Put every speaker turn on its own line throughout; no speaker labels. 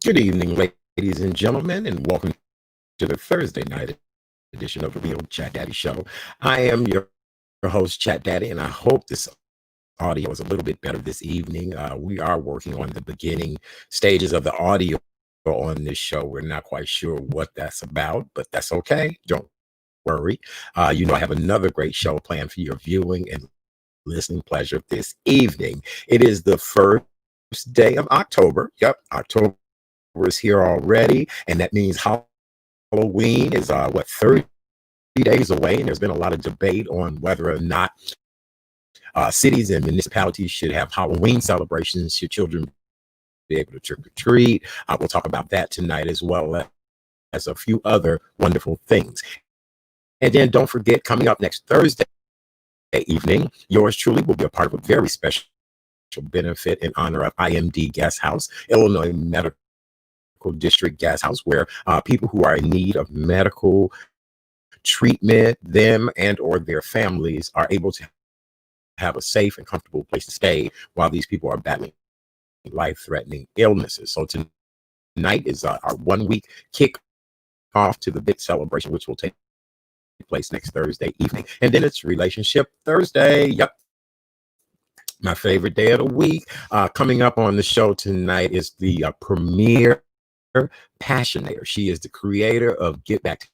Good evening, ladies and gentlemen, and welcome to the Thursday night edition of the Real Chat Daddy Show. I am your host, Chat Daddy, and I hope this audio is a little bit better this evening. We are working on the beginning stages of the audio on this show. We're not quite sure what that's about, but that's okay. Don't worry. I have another great show planned for your viewing and listening pleasure this evening. It is the first day of October. Yep, October is here already, and that means Halloween is 30 days away, and there's been a lot of debate on whether or not cities and municipalities should have Halloween celebrations. Should children be able to trick or treat? We'll talk about that tonight, as well as a few other wonderful things. And then don't forget, coming up next Thursday evening, yours truly will be a part of a very special benefit in honor of IMD Guest House, Illinois Medical District Guest House, where people who are in need of medical treatment, them and or their families, are able to have a safe and comfortable place to stay while these people are battling life-threatening illnesses. So tonight is our 1 week kick off to the big celebration, which will take place next Thursday evening. And then it's Relationship Thursday. Yep, my favorite day of the week. Coming up on the show tonight is the Premiere Passionator. She is the creator of Get Back to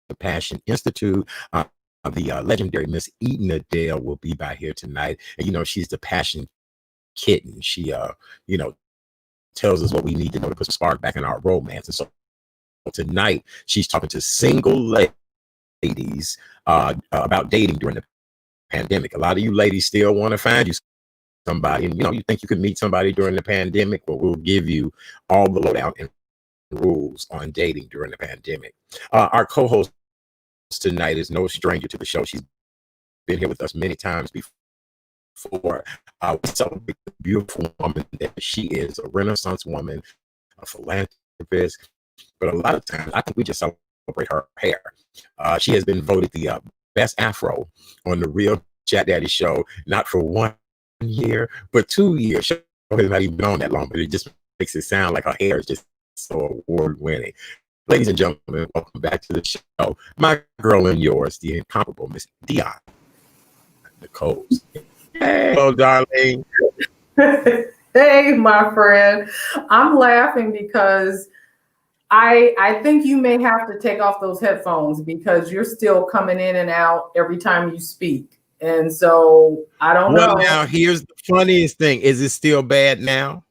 the Passion Institute. The legendary Miss Eden Adele will be by here tonight. And she's the passion kitten. She tells us what we need to know to put some spark back in our romance. And so tonight she's talking to single ladies about dating during the pandemic. A lot of you ladies still want to find you somebody, and you think you could meet somebody during the pandemic, but we'll give you all the lowdown and rules on dating during the pandemic. Our co-host tonight is no stranger to the show. She's been here with us many times before. We celebrate the beautiful woman that she is, a Renaissance woman, a philanthropist, but a lot of times I think we just celebrate her hair. She has been voted the best afro on the Real Chat Daddy Show, not for 1 year, but 2 years. She has not even been on that long, but it just makes it sound like her hair is just so award-winning. Ladies and gentlemen, welcome back to the show. My girl and yours, the incomparable Miss Dion Nicole. Hey, hello, darling.
Hey, my friend. I'm laughing because I think you may have to take off those headphones because you're still coming in and out every time you speak. And so I don't know.
Well, now here's the funniest thing. Is it still bad now?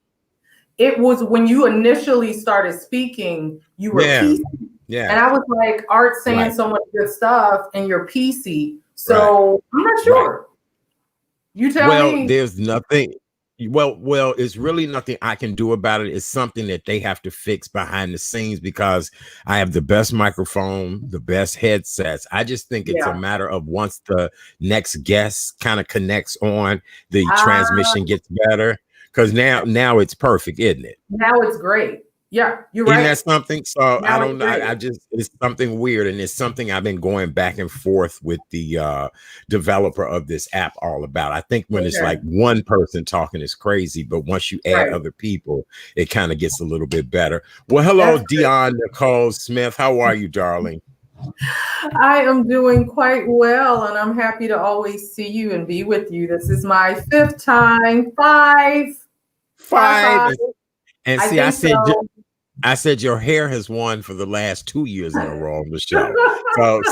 It was when you initially started speaking, you were PC.
Yeah.
And I was like, Art's saying so much good stuff and you're PC. So I'm not sure. You tell me.
Well, there's nothing. Well, it's really nothing I can do about it. It's something that they have to fix behind the scenes because I have the best microphone, the best headsets. I just think it's a matter of once the next guest kind of connects on, the transmission gets better. Because now it's perfect, isn't it?
Now it's great. Yeah, you're right.
Isn't that something? So
now
I don't know. It's something weird. And it's something I've been going back and forth with the developer of this app all about. I think when it's like one person talking is crazy, but once you add other people, it kind of gets a little bit better. Well, hello, Dion Nicole Smith. How are you, darling?
I am doing quite well, and I'm happy to always see you and be with you. This is my 5th time. Five.
And see, I said your hair has won for the last 2 years in a row on the show.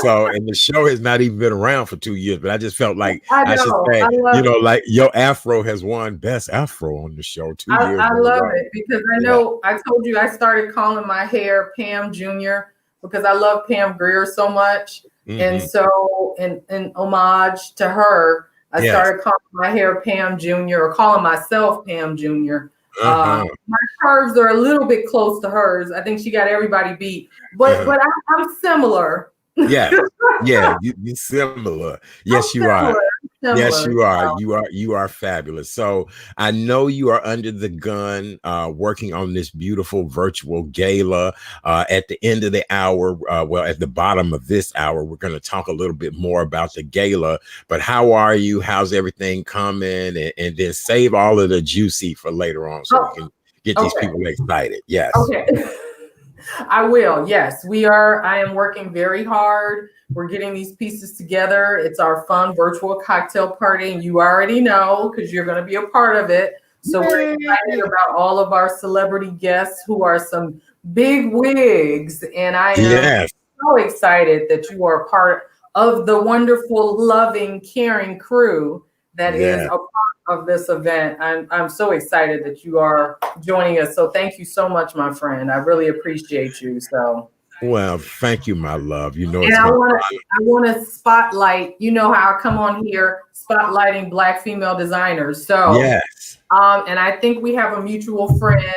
So and the show has not even been around for 2 years, but I just felt like I should say, like your afro has won best afro on the show 2 years.
I love it because I know I told you I started calling my hair Pam Jr. because I love Pam Grier so much. Mm-hmm. And so in homage to her, I started calling my hair Pam Jr. or calling myself Pam Jr. My curves are a little bit close to hers. I think she got everybody beat, but I'm similar.
Yeah, you're similar. Yes, you are. Yes, you are. You are fabulous. So I know you are under the gun working on this beautiful virtual gala. At the end of the hour, at the bottom of this hour, we're going to talk a little bit more about the gala. But how are you? How's everything coming? And then save all of the juicy for later on so we can get these people excited. Yes.
Okay. I will. Yes, we are. I am working very hard. We're getting these pieces together. It's our fun virtual cocktail party, and you already know because you're going to be a part of it. So we're excited about all of our celebrity guests who are some big wigs, and I am so excited that you are part of the wonderful, loving, caring crew that is a part of this event. I'm so excited that you are joining us. So thank you so much, my friend. I really appreciate you. So
well, thank you, my love. You know,
and I want to spotlight. You know how I come on here spotlighting Black female designers. So
yes,
and I think we have a mutual friend,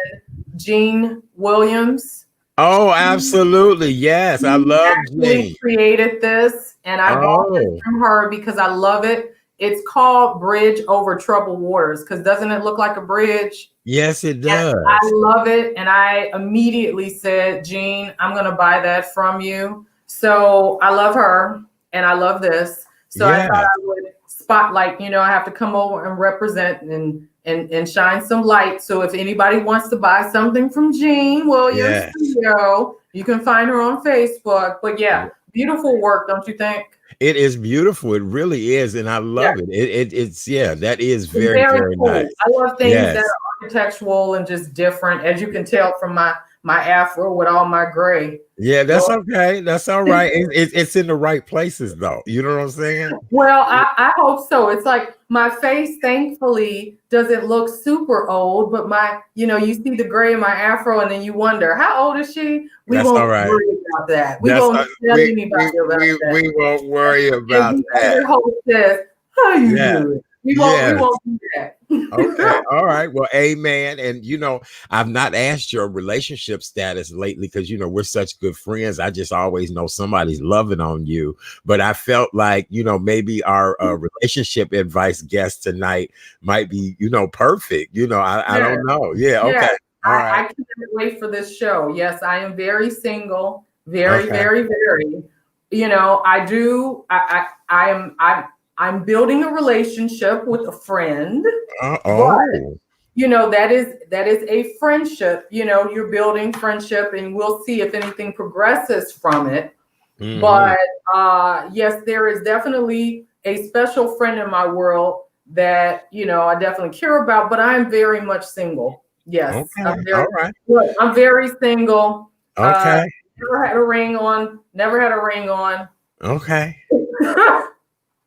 Jean Williams.
Oh, absolutely. Yes, I love Jean.
Created this, and I bought it from her because I love it. It's called Bridge Over Troubled Waters because doesn't it look like a bridge?
Yes, it does.
And I love it. And I immediately said, Jean, I'm going to buy that from you. So I love her and I love this. So I thought I would spotlight, you know, I have to come over and represent and shine some light. So if anybody wants to buy something from Jean Williams Studio, you can find her on Facebook. But yeah, beautiful work, don't you think?
It is beautiful. It really is. And I love it. It's that is very, very
cool.
nice.
I love things that are architectural and just different, as you can tell from my afro with all my gray.
Yeah, that's okay. That's all right. It's in the right places though. You know what I'm saying?
Well, I hope so. It's like my face, thankfully, doesn't look super old, but you see the gray in my afro and then you wonder, how old is she? We won't worry about that. We won't tell anybody about that.
We won't worry about that.
Your host says, how you doing? We won't do that.
Okay. All right. Well, amen. And I've not asked your relationship status lately because we're such good friends. I just always know somebody's loving on you. But I felt like maybe our relationship advice guest tonight might be perfect. I don't know. Yeah. Okay. All right.
I can't wait for this show. Yes, I am very single. Very, very, very. I'm building a relationship with a friend. But, that is a friendship. You're building friendship, and we'll see if anything progresses from it. Mm-hmm. But yes, there is definitely a special friend in my world that I definitely care about. But I'm very much single. Yes, I'm very single.
Okay.
Never had a ring on.
Okay.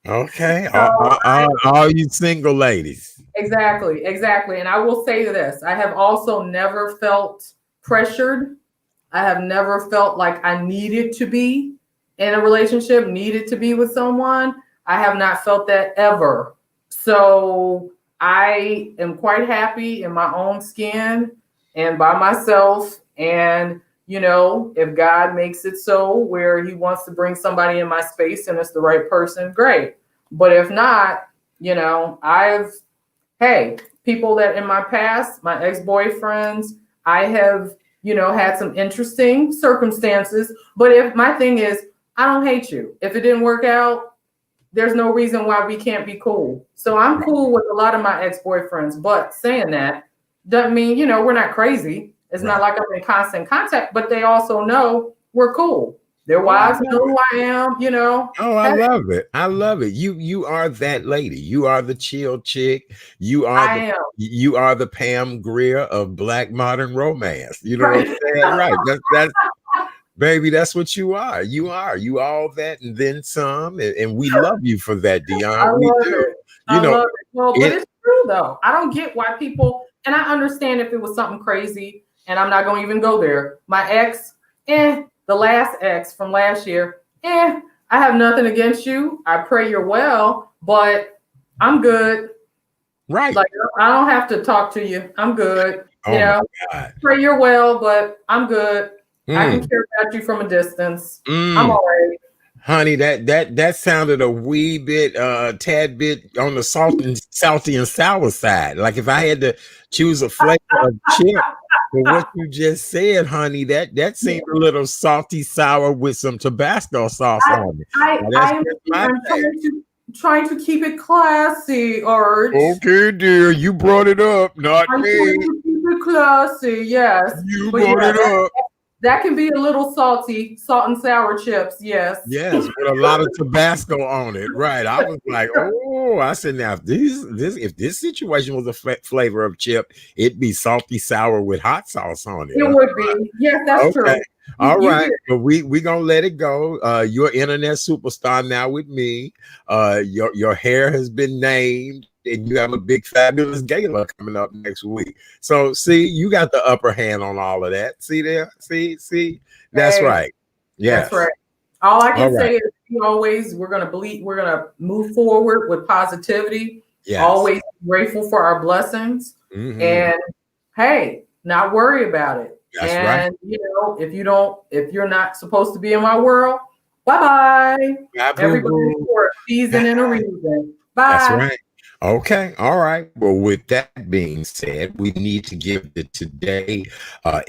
Okay. All you single ladies.
Exactly. And I will say this. I have also never felt pressured. I have never felt like I needed to be in a relationship, needed to be with someone. I have not felt that ever. So I am quite happy in my own skin and by myself. And, if God makes it so where he wants to bring somebody in my space and it's the right person, great. But if not, people that in my past, my ex-boyfriends, I have, had some interesting circumstances. But if my thing is, I don't hate you. If it didn't work out, there's no reason why we can't be cool. So I'm cool with a lot of my ex-boyfriends. But saying that doesn't mean, we're not crazy. It's not like I'm in constant contact, but they also know we're cool. Their wives know who I am, Oh,
I love it. I love it. You are that lady. You are the chill chick. You are the Pam Grier of Black modern romance. You know what I'm saying? Right. That's baby, that's what you are. You all that and then some. And we love you for that, Dion. We do.
I love it. Well, but it's true though. I don't get why people, and I understand if it was something crazy, and I'm not going to even go there. My ex, the last ex from last year, I have nothing against you. I pray you're well, but I'm good.
Right.
Like, I don't have to talk to you. I'm good.
Oh my God.
Pray you're well, but I'm good. I can care about you from a distance. I'm all right.
Honey, that sounded a wee bit, tad bit on the salty and sour side. Like if I had to choose a flavor of chip for what you just said, honey, that seemed a little salty sour with some Tabasco sauce on it.
I'm trying to keep it classy, Art.
Okay, dear, you brought it up, not me.
Keep the classy, yes.
You
But
brought
yeah,
it up.
that can be a little salty, salt and sour chips, yes.
Yes, with a lot of Tabasco on it. Right. I was like, oh, I said, now if this situation was a flavor of chip, it'd be salty sour with hot sauce on it.
It would be. Yes, that's true.
Okay. All
You
right.
get
But we gonna let it go. You're internet superstar now with me. Your hair has been named, and you have a big fabulous gala coming up next week. So see, you got the upper hand on all of that. See there? See? That's
Hey,
right.
that's
Yes.
right. All I
All
can
right.
say is we're gonna move forward with positivity,
Yes.
always grateful for our blessings, and hey, not worry about it.
That's right.
And if you're not supposed to be in my world, bye-bye.
Bye,
Everybody
boo-boo.
for a season and a reason. Bye.
That's right. Okay. All right. Well, with that being said, we need to give the today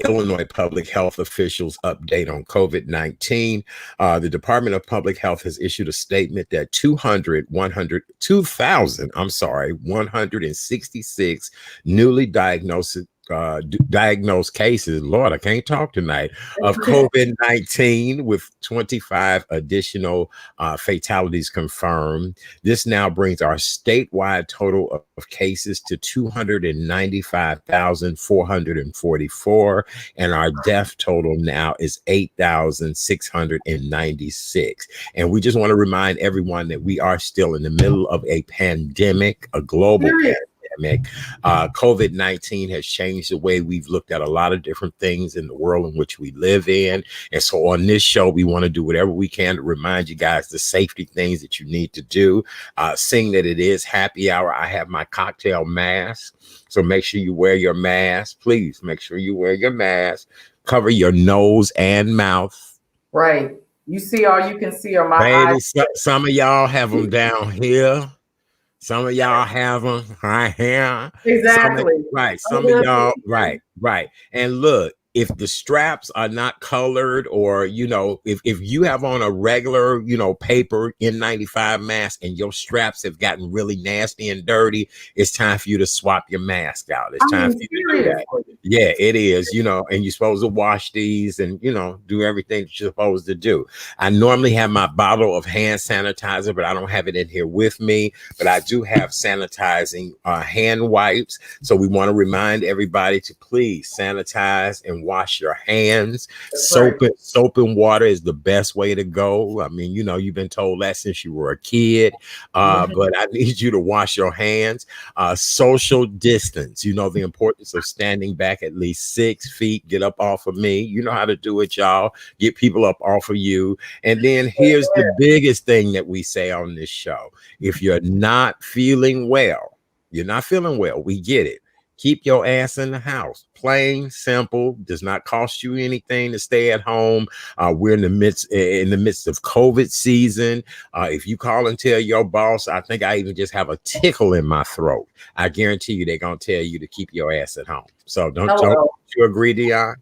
Illinois public health officials update on COVID-19. The Department of Public Health has issued a statement that 166 newly diagnosed cases, Lord, I can't talk tonight, of COVID-19 with 25 additional fatalities confirmed. This now brings our statewide total of cases to 295,444, and our death total now is 8,696. And we just want to remind everyone that we are still in the middle of a pandemic, a global pandemic. COVID-19 has changed the way we've looked at a lot of different things in the world in which we live in. And so on this show, we want to do whatever we can to remind you guys the safety things that you need to do. Seeing that it is happy hour, I have my cocktail mask. So make sure you wear your mask. Please make sure you wear your mask. Cover your nose and mouth.
Right. You see, all you can see are my eyes.
Some of y'all have them down here. Some of y'all have them right here.
Exactly.
Some of y'all, right. And look, if the straps are not colored, or, if you have on a regular, paper N95 mask and your straps have gotten really nasty and dirty, it's time for you to swap your mask out. It's time for you to do that. Yeah, it is, and you're supposed to wash these and, do everything that you're supposed to do. I normally have my bottle of hand sanitizer, but I don't have it in here with me. But I do have sanitizing hand wipes. So we want to remind everybody to please sanitize and wash your hands. Soap and water is the best way to go. I mean, you've been told that since you were a kid. But I need you to wash your hands. Social distance. The importance of standing back at least 6 feet. Get up off of me. You know how to do it, y'all. Get people up off of you. And then here's the biggest thing that we say on this show. If you're not feeling well, we get it. Keep your ass in the house. Plain, simple, does not cost you anything to stay at home. We're in the midst of COVID season. If you call and tell your boss, I think I even just have a tickle in my throat, I guarantee you they're gonna tell you to keep your ass at home. So don't you agree, Dion?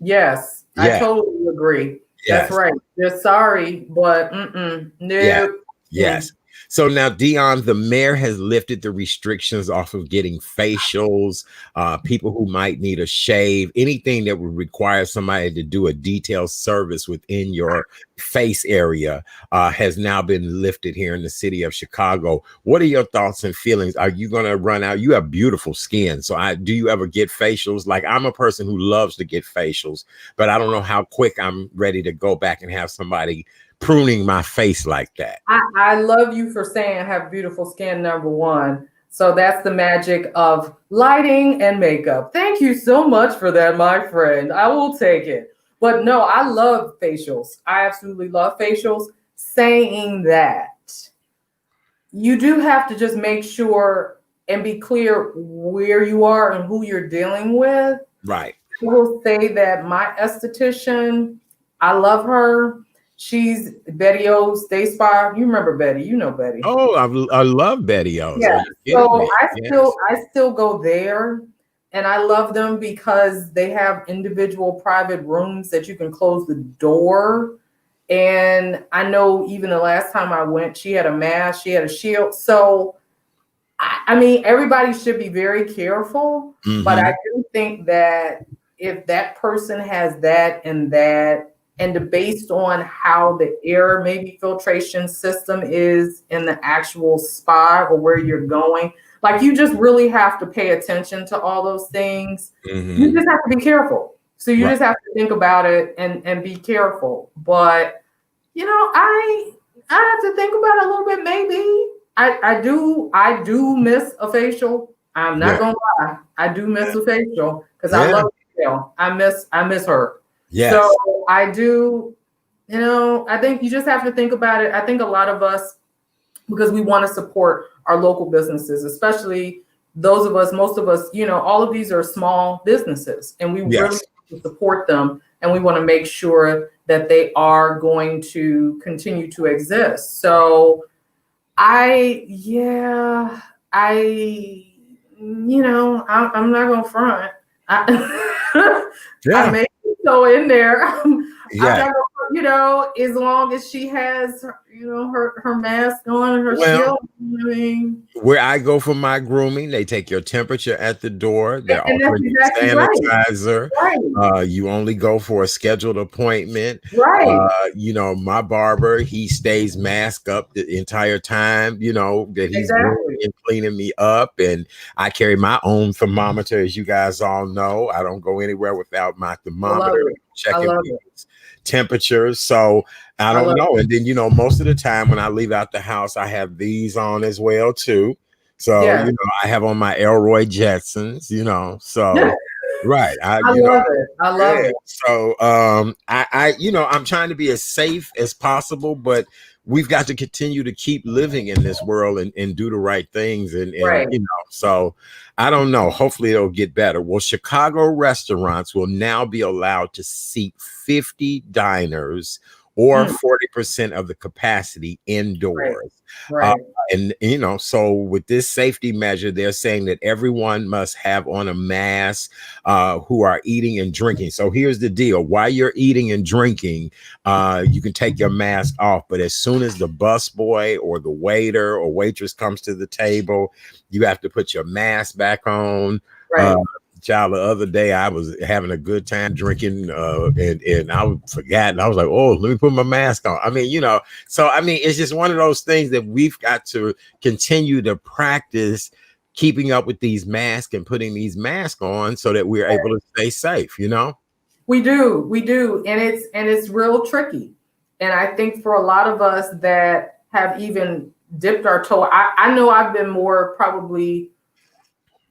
Yes, I totally agree. Yes. That's right. They're sorry, but no.
Yes. So now, Dion, the mayor has lifted the restrictions off of getting facials, people who might need a shave, anything that would require somebody to do a detailed service within your face area has now been lifted here in the city of Chicago. What are your thoughts and feelings? Are you going to run out? You have beautiful skin. So do you ever get facials? Like, I'm a person who loves to get facials, but I don't know how quick I'm ready to go back and have somebody pruning my face like that.
I love you for saying I have beautiful skin, number one. So that's the magic of lighting and makeup. Thank you so much for that, my friend. I will take it. But no, I love facials. I absolutely love facials. Saying that, you do have to just make sure and be clear where you are and who you're dealing with.
Right.
I will say that my esthetician, I love her. She's Betty O's Day Spa. You remember Betty? You know Betty.
Oh, I love Betty O's.
Yeah. So I still go there, and I love them because they have individual private rooms that you can close the door. And I know even the last time I went, she had a mask, she had a shield. So I mean, everybody should be very careful, but I do think that if that person has that, and based on how the air maybe filtration system is in the actual spot or where you're going, like you just really have to pay attention to all those things. You just have to be careful. So you just have to think about it and be careful. But you know, I have to think about it a little bit. Maybe I do miss a facial. I'm not gonna lie. I do miss a facial because I love Adele. I miss her.
Yes.
So I do, you know, I think you just have to think about it. I think a lot of us, because we want to support our local businesses, especially those of us, most of us, you know, all of these are small businesses and we really want to support them. And we want to make sure that they are going to continue to exist. So I'm not going to front. I may go in there. I'm not gonna, you know, as long as she has, you know, her mask on, her shield. I mean,
where I go for my grooming, they take your temperature at the door. They're offering you sanitizer. You only go for a scheduled appointment. You know, my barber, he stays masked up the entire time, you know, that he's grooming and cleaning me up. And I carry my own thermometer, as you guys all know. I don't go anywhere without my thermometer checking people's temperatures. So I don't know. And then, you know, most of the time when I leave out the house, I have these on as well too. So, you know, I have on my Elroy Jetsons, you know, so I love it. I love it. So I you know, I'm trying to be as safe as possible, but we've got to continue to keep living in this world and do the right things. And you know, so I don't know. Hopefully it'll get better. Well, Chicago restaurants will now be allowed to seat 50 diners or 40% of the capacity indoors. And, you know, so with this safety measure, they're saying that everyone must have on a mask who are eating and drinking. So here's the deal. While you're eating and drinking, you can take your mask off. But as soon as the busboy or the waiter or waitress comes to the table, you have to put your mask back on. Child, the other day I was having a good time drinking and I forgot, and I was like, oh, let me put my mask on. I mean, you know, so I mean, it's just one of those things that we've got to continue to practice keeping up with these masks and putting these masks on so that we're able to stay safe, you know?
We do. And it's real tricky. And I think for a lot of us that have even dipped our toe, I know I've been probably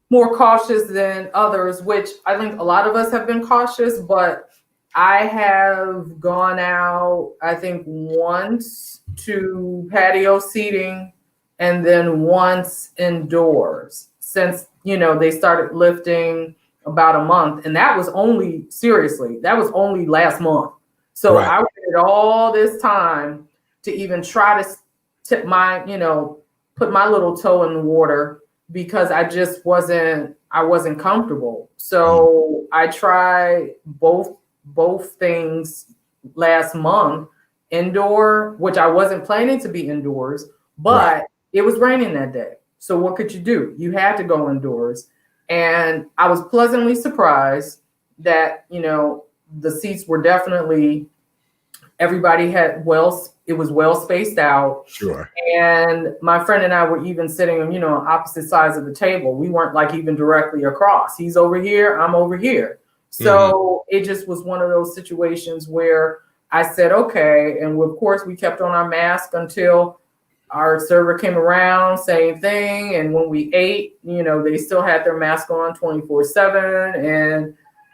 more cautious than others, which I think a lot of us have been cautious, but I have gone out, I think once to patio seating and then once indoors since, you know, they started lifting about a month. And that was only, seriously, that was only last month. So I waited all this time to even try to tip my, you know, put my little toe in the water because I just wasn't comfortable. So I tried both things last month, indoor, which I wasn't planning to be indoors, but it was raining that day. So what could you do? You had to go indoors. And I was pleasantly surprised that, you know, the seats were definitely, everybody had it was well spaced out. And my friend and I were even sitting, you know, on opposite sides of the table. We weren't like even directly across. He's over here, I'm over here. So it just was one of those situations where I said, okay. And of course we kept on our mask until our server came around, same thing. And when we ate, you know, they still had their mask on 24/7. And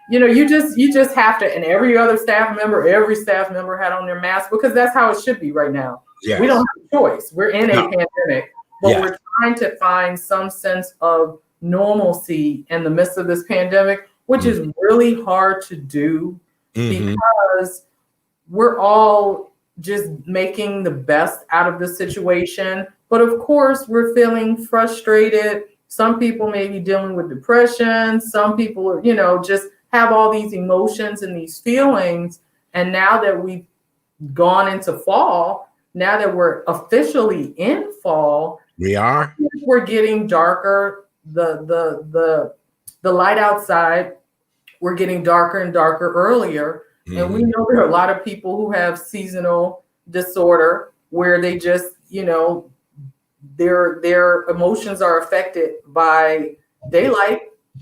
you know, you just have to, and every staff member had on their mask because that's how it should be right now. We don't have a choice. We're in a pandemic, but we're trying to find some sense of normalcy in the midst of this pandemic, which is really hard to do because we're all just making the best out of the situation. But of course, we're feeling frustrated. Some people may be dealing with depression. Some people are, you know, just have all these emotions and these feelings. And now that we've gone into fall, now that we're officially in fall,
We are.
We're getting darker. The light outside, we're getting darker and darker earlier. And we know there are a lot of people who have seasonal disorder where they just, their emotions are affected by daylight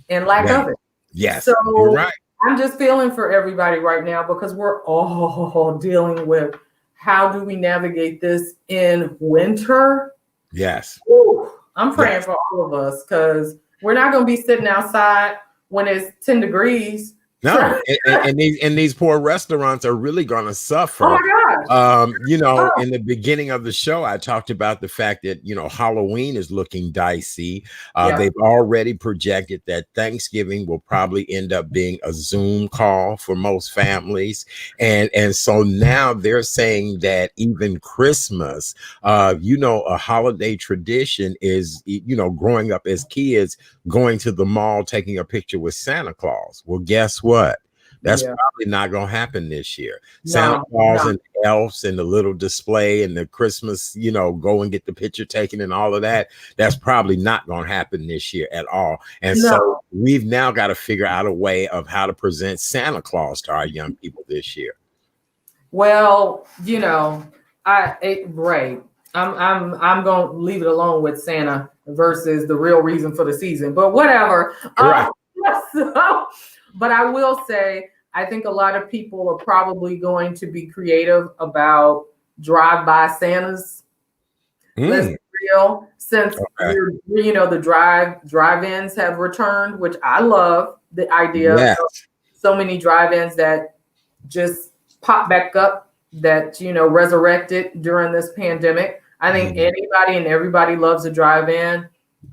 and lack of it.
Yes.
So
you're right.
I'm just feeling for everybody right now because we're all dealing with how do we navigate this in winter?
Yes.
Ooh, I'm praying for all of us because we're not going to be sitting outside when it's 10 degrees.
No, and these poor restaurants are really going to suffer.
Oh my gosh.
In the beginning of the show, I talked about the fact that, Halloween is looking dicey. They've already projected that Thanksgiving will probably end up being a Zoom call for most families. And so now they're saying that even Christmas, a holiday tradition is, growing up as kids, going to the mall, taking a picture with Santa Claus. Well, guess what? That's probably not going to happen this year. Santa Claus and elves and the little display and the Christmas, go and get the picture taken and all of that. That's probably not going to happen this year at all. And so we've now got to figure out a way of how to present Santa Claus to our young people this year.
Well, right. I'm going to leave it alone with Santa versus the real reason for the season, but whatever.
Right.
But I will say, I think a lot of people are probably going to be creative about drive-by Santas. Let's be real, since the drive-ins have returned, which I love the idea of so many drive-ins that just pop back up, that resurrected during this pandemic. I think anybody and everybody loves a drive-in.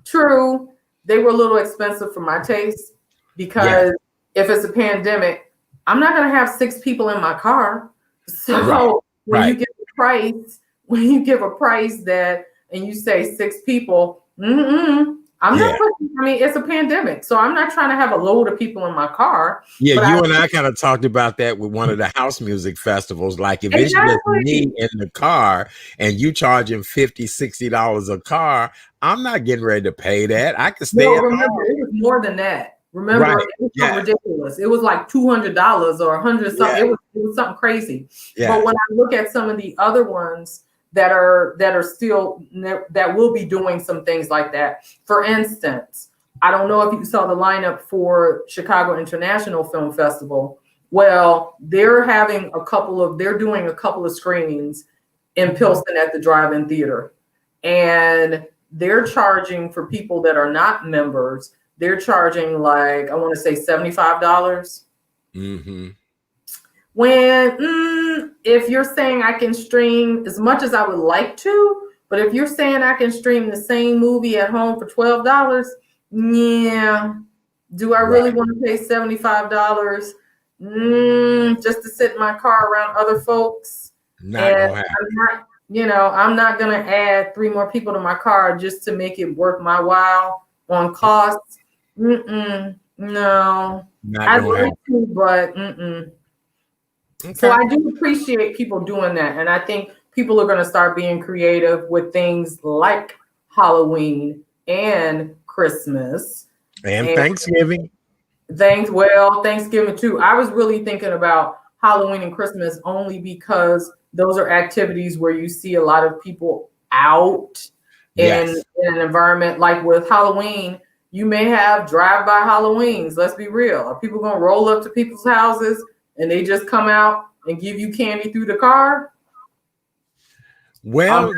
True, they were a little expensive for my taste because if it's a pandemic, I'm not going to have 6 people in my car. So when you give a price that, and you say 6 people, I'm not putting, it's a pandemic. So I'm not trying to have a load of people in my car.
Yeah, you and I kind of talked about that with one of the house music festivals. Like if it's just me in the car and you charging $50, $60 a car, I'm not getting ready to pay that. I can stay at home.
It was more than that. Remember, it was so ridiculous. It was like $200 or $100 something. It was something crazy. But when I look at some of the other ones that are still, that will be doing some things like that. For instance, I don't know if you saw the lineup for Chicago International Film Festival. Well, they're doing a couple of screenings in Pilsen at the drive-in theater. And they're charging for people that are not members. They're charging like, I want to say $75. When, if you're saying I can stream as much as I would like to, but if you're saying I can stream the same movie at home for $12, do I really want to pay $75 just to sit in my car around other folks? I'm not going to add 3 more people to my car just to make it worth my while on costs. No, I'd like to, but Okay. So I do appreciate people doing that. And I think people are going to start being creative with things like Halloween and Christmas.
And Thanksgiving.
Thanksgiving too. I was really thinking about Halloween and Christmas only because those are activities where you see a lot of people out in an environment. Like with Halloween, you may have drive-by Halloweens. Let's be real. Are people going to roll up to people's houses and they just come out and give you candy through the car?
Well,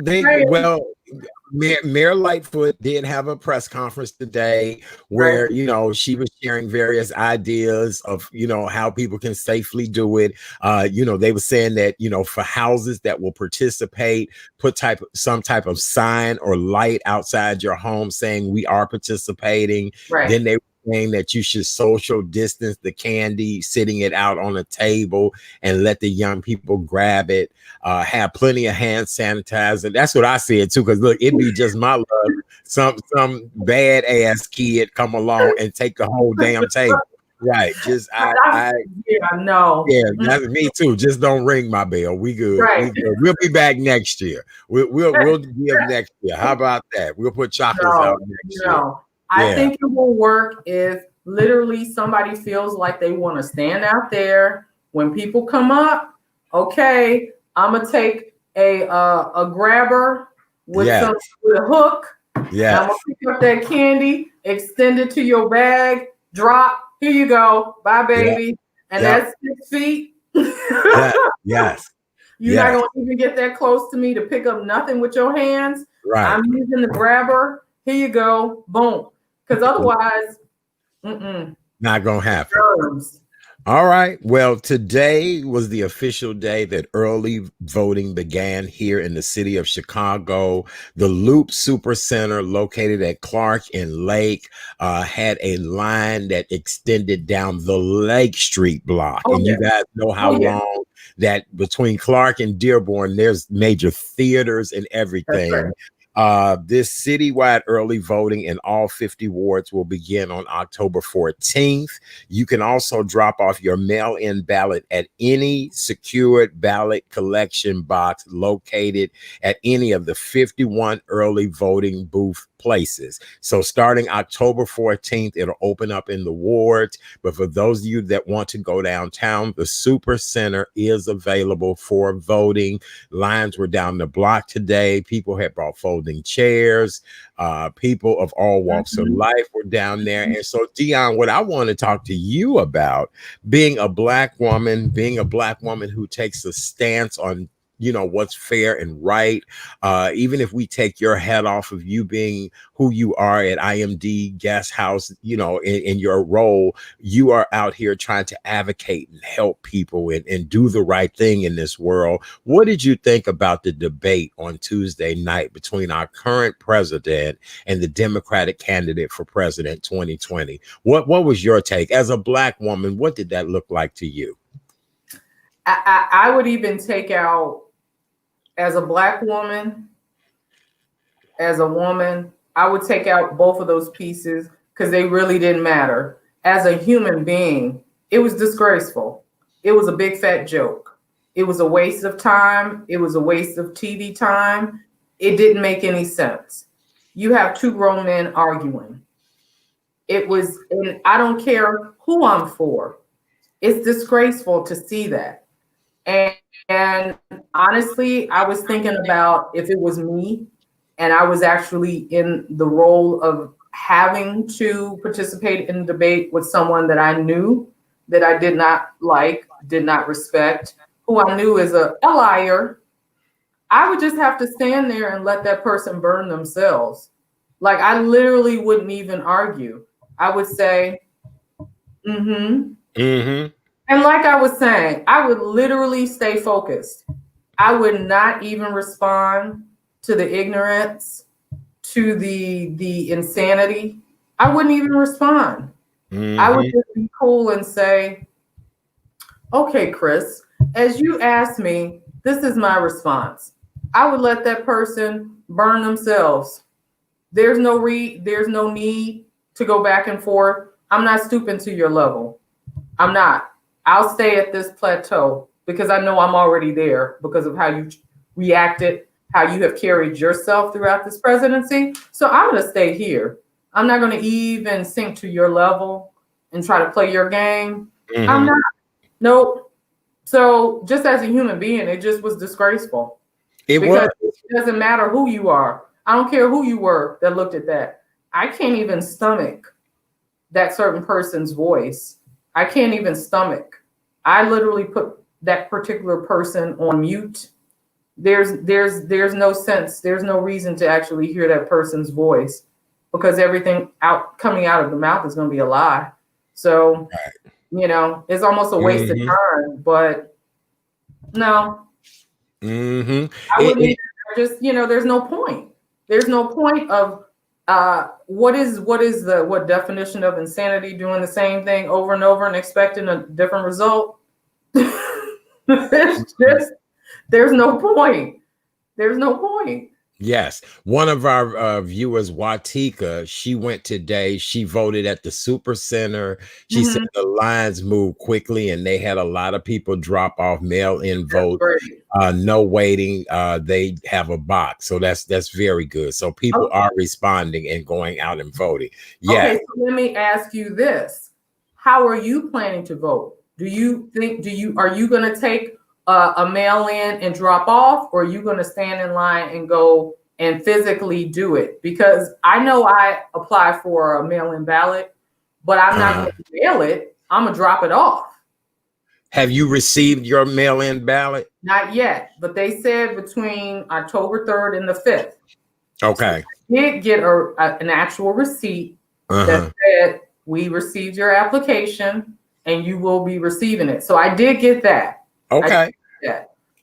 Mayor Lightfoot did have a press conference today where, she was sharing various ideas of, how people can safely do it. They were saying that, for houses that will participate, put some type of sign or light outside your home saying we are participating. Right. Then they saying that you should social distance the candy, sitting it out on a table and let the young people grab it, have plenty of hand sanitizer. That's what I said too, because look, it'd be just my luck, some bad ass kid come along and take the whole damn table. Right. Just
Yeah, no.
yeah, that's me too. Just don't ring my bell. We good.
Right.
We good. We'll be back next year. We'll give next year. How about that? We'll put chocolates out next year.
No. I
Yeah.
think it will work if literally somebody feels like they want to stand out there when people come up. Okay, I'm gonna take a grabber with
Yes.
with a hook.
Yes.
I'm gonna pick up that candy, extend it to your bag, drop. Here you go. Bye, baby. And that's 6 feet.
Yes. Yes.
You're not gonna even get that close to me to pick up nothing with your hands.
Right.
I'm using the grabber. Here you go. Boom. Because otherwise,
not gonna happen.
germs.
All right. Well, today was the official day that early voting began here in the city of Chicago. The Loop Super Center, located at Clark and Lake, had a line that extended down the Lake Street block. And you guys know how long that between Clark and Dearborn, there's major theaters and everything. This citywide early voting in all 50 wards will begin on October 14th. You can also drop off your mail-in ballot at any secured ballot collection box located at any of the 51 early voting booth places. So starting October 14th, it'll open up in the wards. But for those of you that want to go downtown, the Super Center is available for voting. Lines were down the block today. People had brought folding chairs. People of all walks of life were down there. And so, Dion, what I want to talk to you about, being a Black woman who takes a stance on what's fair and right. Even if we take your head off of you being who you are at IMD Guest House, in your role, you are out here trying to advocate and help people and do the right thing in this world. What did you think about the debate on Tuesday night between our current president and the Democratic candidate for president 2020? What was your take as a Black woman? What did that look like to you?
I would even take out, as a Black woman, as a woman, I would take out both of those pieces because they really didn't matter. As a human being, it was disgraceful. It was a big fat joke. It was a waste of time. It was a waste of TV time. It didn't make any sense. You have two grown men arguing. And I don't care who I'm for. It's disgraceful to see that. And honestly, I was thinking about if it was me and I was actually in the role of having to participate in a debate with someone that I knew that I did not like, did not respect, who I knew is a liar, I would just have to stand there and let that person burn themselves. Like, I literally wouldn't even argue. I would say, And like I was saying, I would literally stay focused. I would not even respond to the ignorance, to the insanity. I wouldn't even respond. I would just be cool and say, okay, Chris, as you asked me, this is my response. I would let that person burn themselves. There's no need to go back and forth. I'm not stooping to your level. I'm not. I'll stay at this plateau because I know I'm already there because of how you reacted, how you have carried yourself throughout this presidency. So I'm going to stay here. I'm not going to even sink to your level and try to play your game. I'm not. Nope. So just as a human being, it just was disgraceful. It doesn't matter who you are. I don't care who you were that looked at that. I can't even stomach that certain person's voice. I can't even stomach. I literally put that particular person on mute. There's no sense. There's no reason to actually hear that person's voice because everything coming out of the mouth is going to be a lie. So, it's almost a waste of time. But no, I wouldn't even, there's no point. There's no point of what definition of insanity, doing the same thing over and over and expecting a different result. There's no point. There's no point.
Yes. One of our viewers, Watika, she went today. She voted at the Super Center. She said
Mhm.
the lines moved quickly and they had a lot of people drop off mail-in
That's
vote.
great.
No waiting. They have a box. So that's very good. So people
Okay.
are responding and going out and voting.
Okay,
Yeah.
so let me ask you this. How are you planning to vote? Are you going to take a mail in and drop off, or are you going to stand in line and go and physically do it? Because I know I applied for a mail in ballot, but I'm not going to mail it. I'm going to drop it off.
Have you received your mail-in ballot?
Not yet, but they said between October 3rd and the 5th. So
Okay.
I did get an actual receipt that said we received your application and you will be receiving it. So I did get that.
Okay.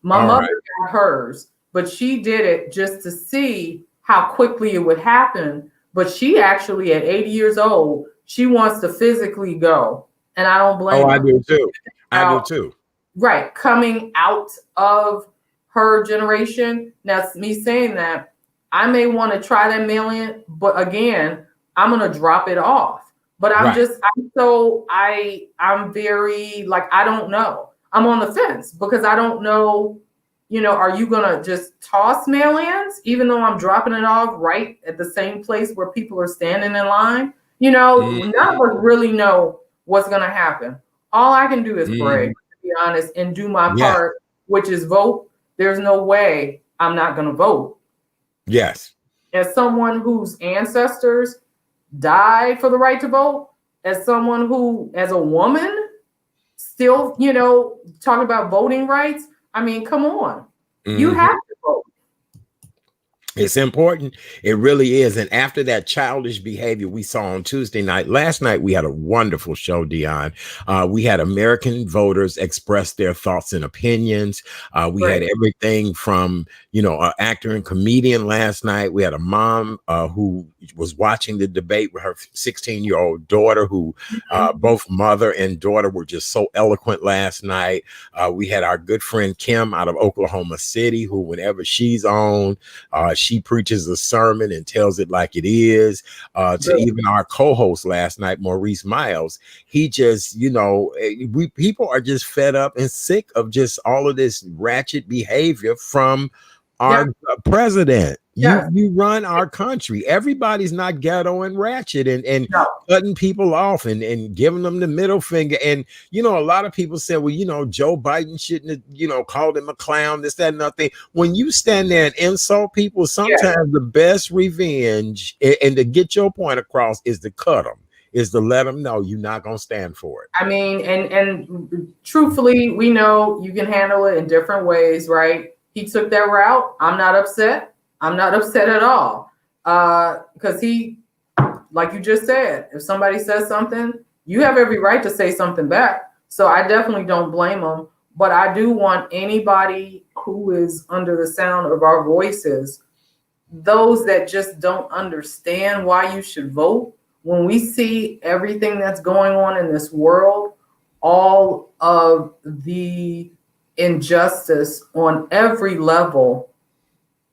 My
All
mother
right.
got hers, but she did it just to see how quickly it would happen. But she actually, at 80 years old, she wants to physically go. And I don't blame
Oh, I
her.
do too. I do
Now,
too.
right, coming out of her generation. Now, me saying that, I may want to try that mail in, but again, I'm gonna drop it off. But
Right.
I'm very, like, I don't know. I'm on the fence because I don't know, are you gonna just toss mail-ins even though I'm dropping it off right at the same place where people are standing in line? None of us really know what's gonna happen. All I can do is pray, to be honest, and do my
Yeah.
part, which is vote. There's no way I'm not gonna vote.
Yes.
As someone whose ancestors died for the right to vote, as someone who, as a woman, still, talking about voting rights. I mean, come on. You have to vote.
It's important. It really is. And after that childish behavior we saw on Tuesday night, last night we had a wonderful show, Dion. We had American voters express their thoughts and opinions. We had everything from, an actor and comedian last night. We had a mom who was watching the debate with her 16-year-old daughter, who both mother and daughter were just so eloquent last night. We had our good friend Kim out of Oklahoma City, who whenever she's on, she preaches a sermon and tells it like it is. To even our co-host last night, Maurice Miles, he just, people are just fed up and sick of just all of this ratchet behavior from our president. You run our country. Everybody's not ghetto and ratchet and cutting people off and giving them the middle finger. And, a lot of people say, well, Joe Biden shouldn't have, called him a clown, this, that, and nothing. When you stand there and insult people, sometimes the best revenge and to get your point across is to cut them, is to let them know you're not going to stand for it.
I mean, and truthfully, we know you can handle it in different ways, right? He took that route. I'm not upset. I'm not upset at all. Because he, like you just said, if somebody says something, you have every right to say something back. So I definitely don't blame him. But I do want anybody who is under the sound of our voices, those that just don't understand why you should vote, when we see everything that's going on in this world, all of the injustice on every level,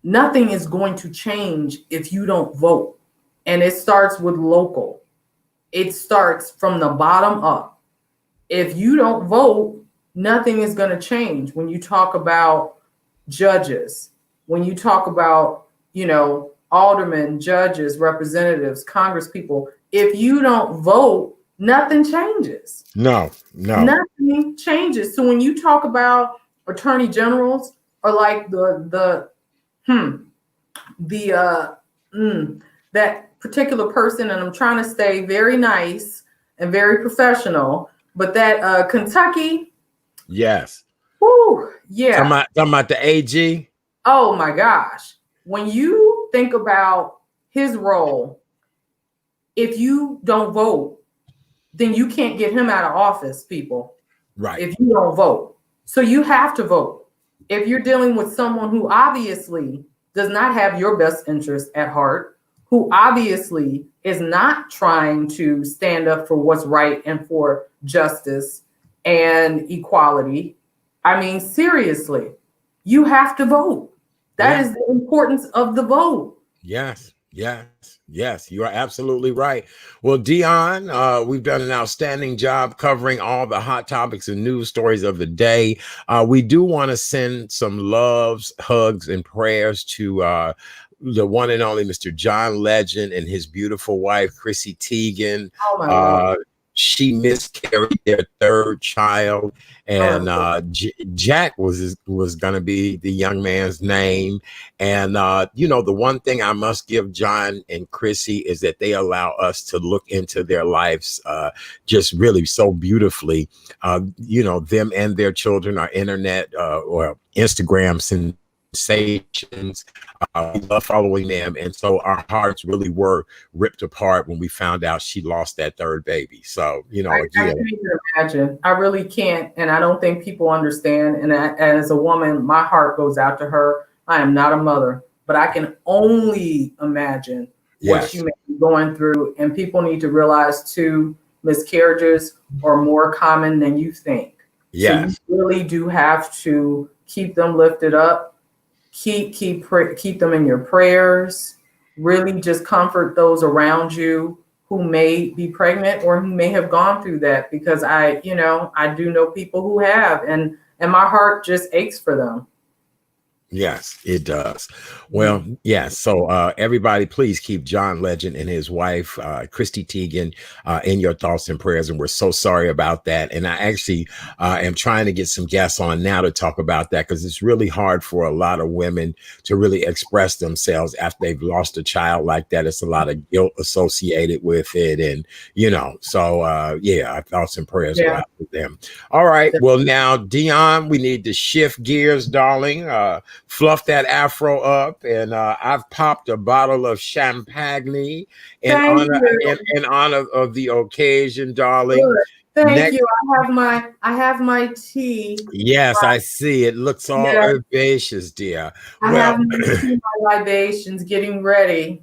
nothing is going to change if you don't vote. And it starts with local. It starts from the bottom up. If you don't vote, nothing is going to change. When you talk about judges, when you talk about, aldermen, judges, representatives, congress people, if you don't vote, nothing changes.
No.
Nothing changes. So when you talk about attorney generals or like that particular person, and I'm trying to stay very nice and very professional, but that Kentucky.
Yes.
Whoo, yeah.
Talking about the AG.
Oh my gosh. When you think about his role, if you don't vote, then you can't get him out of office, people.
Right.
If you don't vote. So you have to vote. If you're dealing with someone who obviously does not have your best interest at heart, who obviously is not trying to stand up for what's right and for justice and equality, I mean, seriously, you have to vote. That is the importance of the vote.
Yes, yes, yes. You are absolutely right. Well, Dion, we've done an outstanding job covering all the hot topics and news stories of the day. We do want to send some loves, hugs, and prayers to the one and only Mr. John Legend and his beautiful wife, Chrissy Teigen.
Oh my God.
She miscarried their third child, and Jack was going to be the young man's name. And the one thing I must give John and Chrissy is that they allow us to look into their lives just really so beautifully. Them and their children are internet or Instagram sensations. We love following them, and so our hearts really were ripped apart when we found out she lost that third baby. So
I can't even imagine. I really can't, and I don't think people understand. And as a woman, my heart goes out to her. I am not a mother, but I can only imagine what she may be going through. And people need to realize too, miscarriages are more common than you think.
Yes.
So you really do have to keep them lifted up. Keep them in your prayers. Really just comfort those around you who may be pregnant or who may have gone through that, because I do know people who have, and my heart just aches for them.
Yes, it does. Well, yes. So everybody, please keep John Legend and his wife, Chrissy Teigen, in your thoughts and prayers. And we're so sorry about that. And I actually am trying to get some guests on now to talk about that, because it's really hard for a lot of women to really express themselves after they've lost a child like that. It's a lot of guilt associated with it. And, so our thoughts and prayers go out to them. All right. Well, now, Dion, we need to shift gears, darling. Fluff that afro up, and I've popped a bottle of champagne in honor of the occasion, darling.
Good. Thank you. I have my tea.
Yes, I see. It looks all herbaceous, dear.
I have my libations getting ready.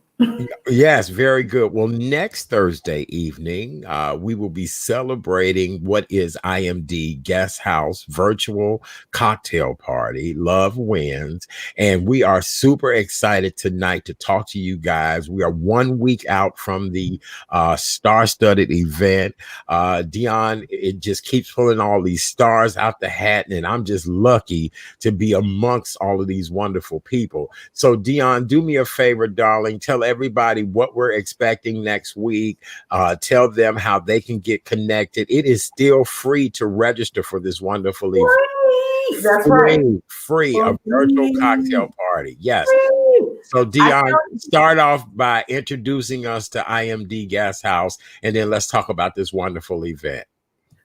Yes, very good. Well, next Thursday evening, we will be celebrating what is IMD Guest House Virtual Cocktail Party. Love wins. And we are super excited tonight to talk to you guys. We are 1 week out from the star-studded event. Dion, it just keeps pulling all these stars out the hat, and I'm just lucky to be amongst all of these wonderful people. So, Dion, do me a favor, darling. Tell everybody what we're expecting next week. Tell them how they can get connected. It is still free to register for this wonderful event.
That's right.
Free, a virtual cocktail party. Yes. So Dion, start off by introducing us to IMD Guest House, and then let's talk about this wonderful event.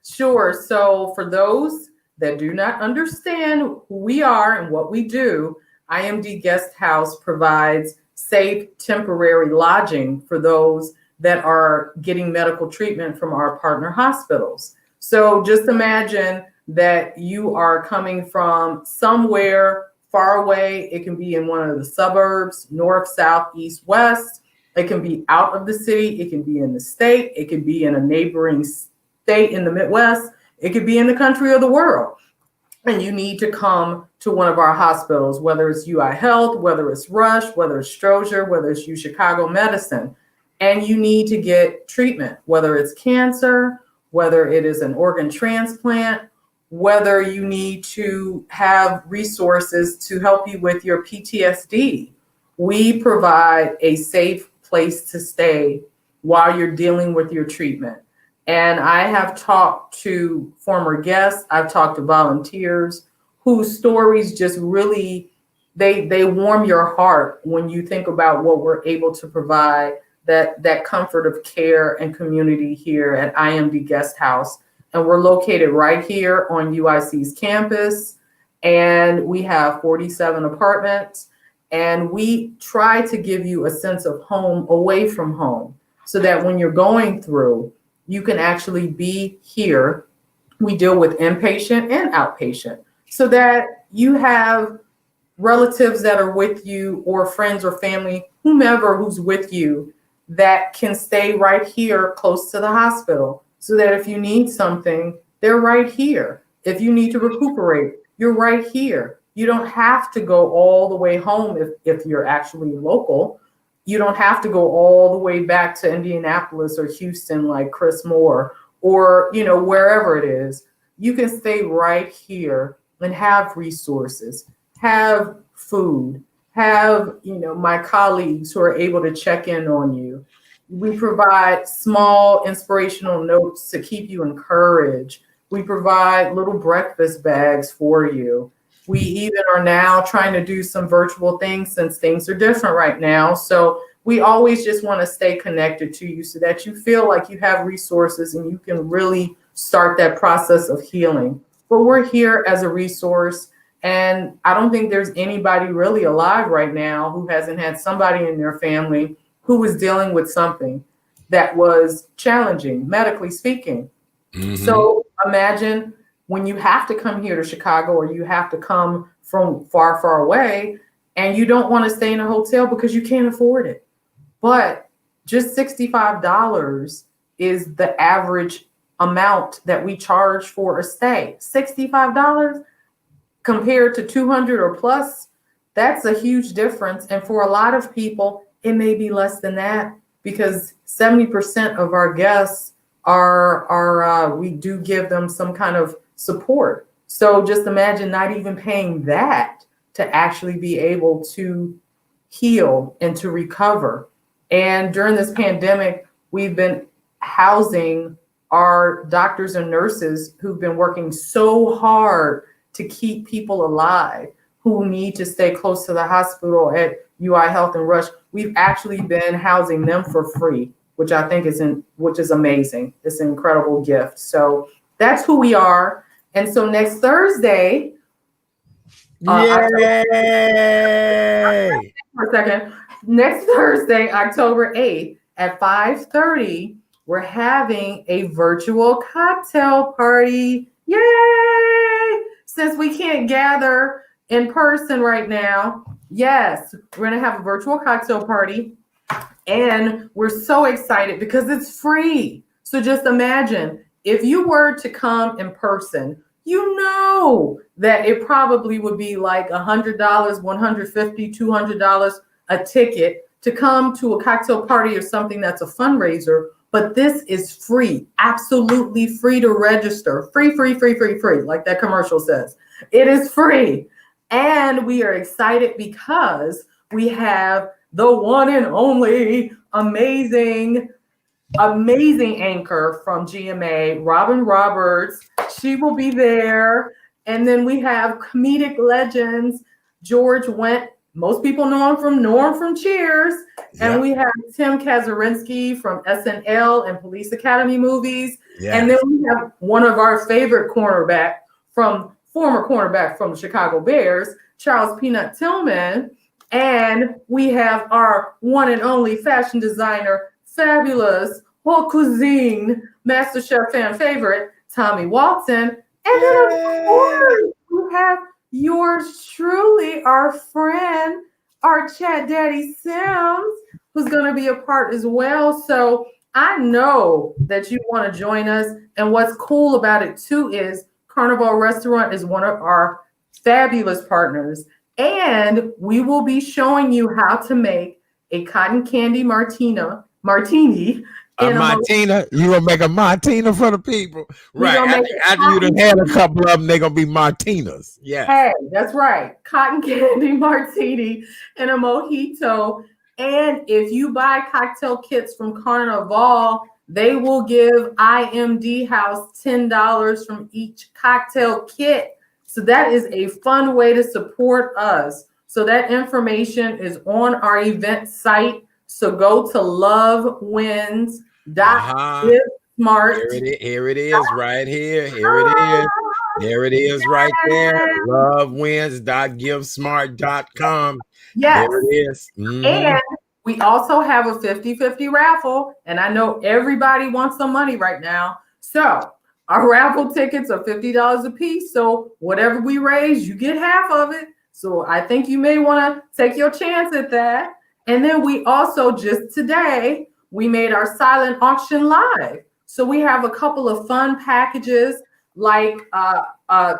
Sure. So for those that do not understand who we are and what we do, IMD Guest House provides safe temporary lodging for those that are getting medical treatment from our partner hospitals. So just imagine that you are coming from somewhere far away. It can be in one of the suburbs, north, south, east, west. It can be out of the city. It can be in the state. It could be in a neighboring state in the Midwest. It could be in the country or the world. And you need to come to one of our hospitals, whether it's UI Health, whether it's Rush, whether it's Stroger, whether it's Chicago Medicine, and you need to get treatment, whether it's cancer, whether it is an organ transplant, whether you need to have resources to help you with your PTSD. We provide a safe place to stay while you're dealing with your treatment. And I have talked to former guests, I've talked to volunteers whose stories just really, they warm your heart when you think about what we're able to provide, that comfort of care and community here at IMD Guest House. And we're located right here on UIC's campus. And we have 47 apartments. And we try to give you a sense of home away from home, so that when you're going through, you can actually be here. We deal with inpatient and outpatient, so that you have relatives that are with you, or friends or family, whomever who's with you, that can stay right here close to the hospital, so that if you need something, they're right here. If you need to recuperate, you're right here. You don't have to go all the way home if you're actually local. You don't have to go all the way back to Indianapolis or Houston like Chris Moore or, wherever it is. You can stay right here and have resources, have food, have, my colleagues who are able to check in on you. We provide small inspirational notes to keep you encouraged. We provide little breakfast bags for you. We even are now trying to do some virtual things since things are different right now. So we always just want to stay connected to you so that you feel like you have resources and you can really start that process of healing. But we're here as a resource. And I don't think there's anybody really alive right now who hasn't had somebody in their family who was dealing with something that was challenging, medically speaking. Mm-hmm. So imagine when you have to come here to Chicago or you have to come from far, far away and you don't want to stay in a hotel because you can't afford it. But just $65 is the average amount that we charge for a stay. $65 compared to $200 or plus, that's a huge difference. And for a lot of people, it may be less than that because 70% of our guests we do give them some kind of support. So just imagine not even paying that to actually be able to heal and to recover. And during this pandemic, we've been housing our doctors and nurses who've been working so hard to keep people alive who need to stay close to the hospital at UI Health and Rush. We've actually been housing them for free, which I think which is amazing. It's an incredible gift. So that's who we are. And so next Thursday, next Thursday, October 8th at 5:30, we're having a virtual cocktail party. Yay! Since we can't gather in person right now, yes, we're going to have a virtual cocktail party. And we're so excited because it's free. So just imagine if you were to come in person, you know that it probably would be like $100, $150, $200 a ticket to come to a cocktail party or something that's a fundraiser. But this is free, absolutely free to register. Free, like that commercial says. It is free. And we are excited because we have the one and only amazing anchor from GMA, Robin Roberts. She will be there. And then we have comedic legends, George Wendt. Most people know him from Cheers. Yep. And we have Tim Kazurinsky from SNL and Police Academy movies. Yes. And then we have one of our favorite former cornerback from the Chicago Bears, Charles Peanut Tillman. And we have our one and only fashion designer, fabulous haute cuisine, MasterChef fan favorite, Tommy Walton. And then of course, we have yours truly, our friend, our Chat Daddy Sims, who's going to be a part as well. So I know that you want to join us. And what's cool about it too is Carnival Restaurant is one of our fabulous partners. And we will be showing you how to make a cotton candy martini.
A martina? You gonna make a martina for the people, right? After you done had a couple of them, they're gonna be martinas. Yeah.
Hey, that's right. Cotton candy martini and a mojito. And if you buy cocktail kits from Carnival, they will give IMD House $10 from each cocktail kit. So that is a fun way to support us. So that information is on our event site. So go to lovewins.smart.
Here it is right here. Here it is right there. Lovewins.givesmart.com.
Yes.
There it is. Mm-hmm.
And we also have a 50-50 raffle. And I know everybody wants some money right now. So our raffle tickets are $50 a piece. So whatever we raise, you get half of it. So I think you may want to take your chance at that. And then we also just today, we made our silent auction live. So we have a couple of fun packages like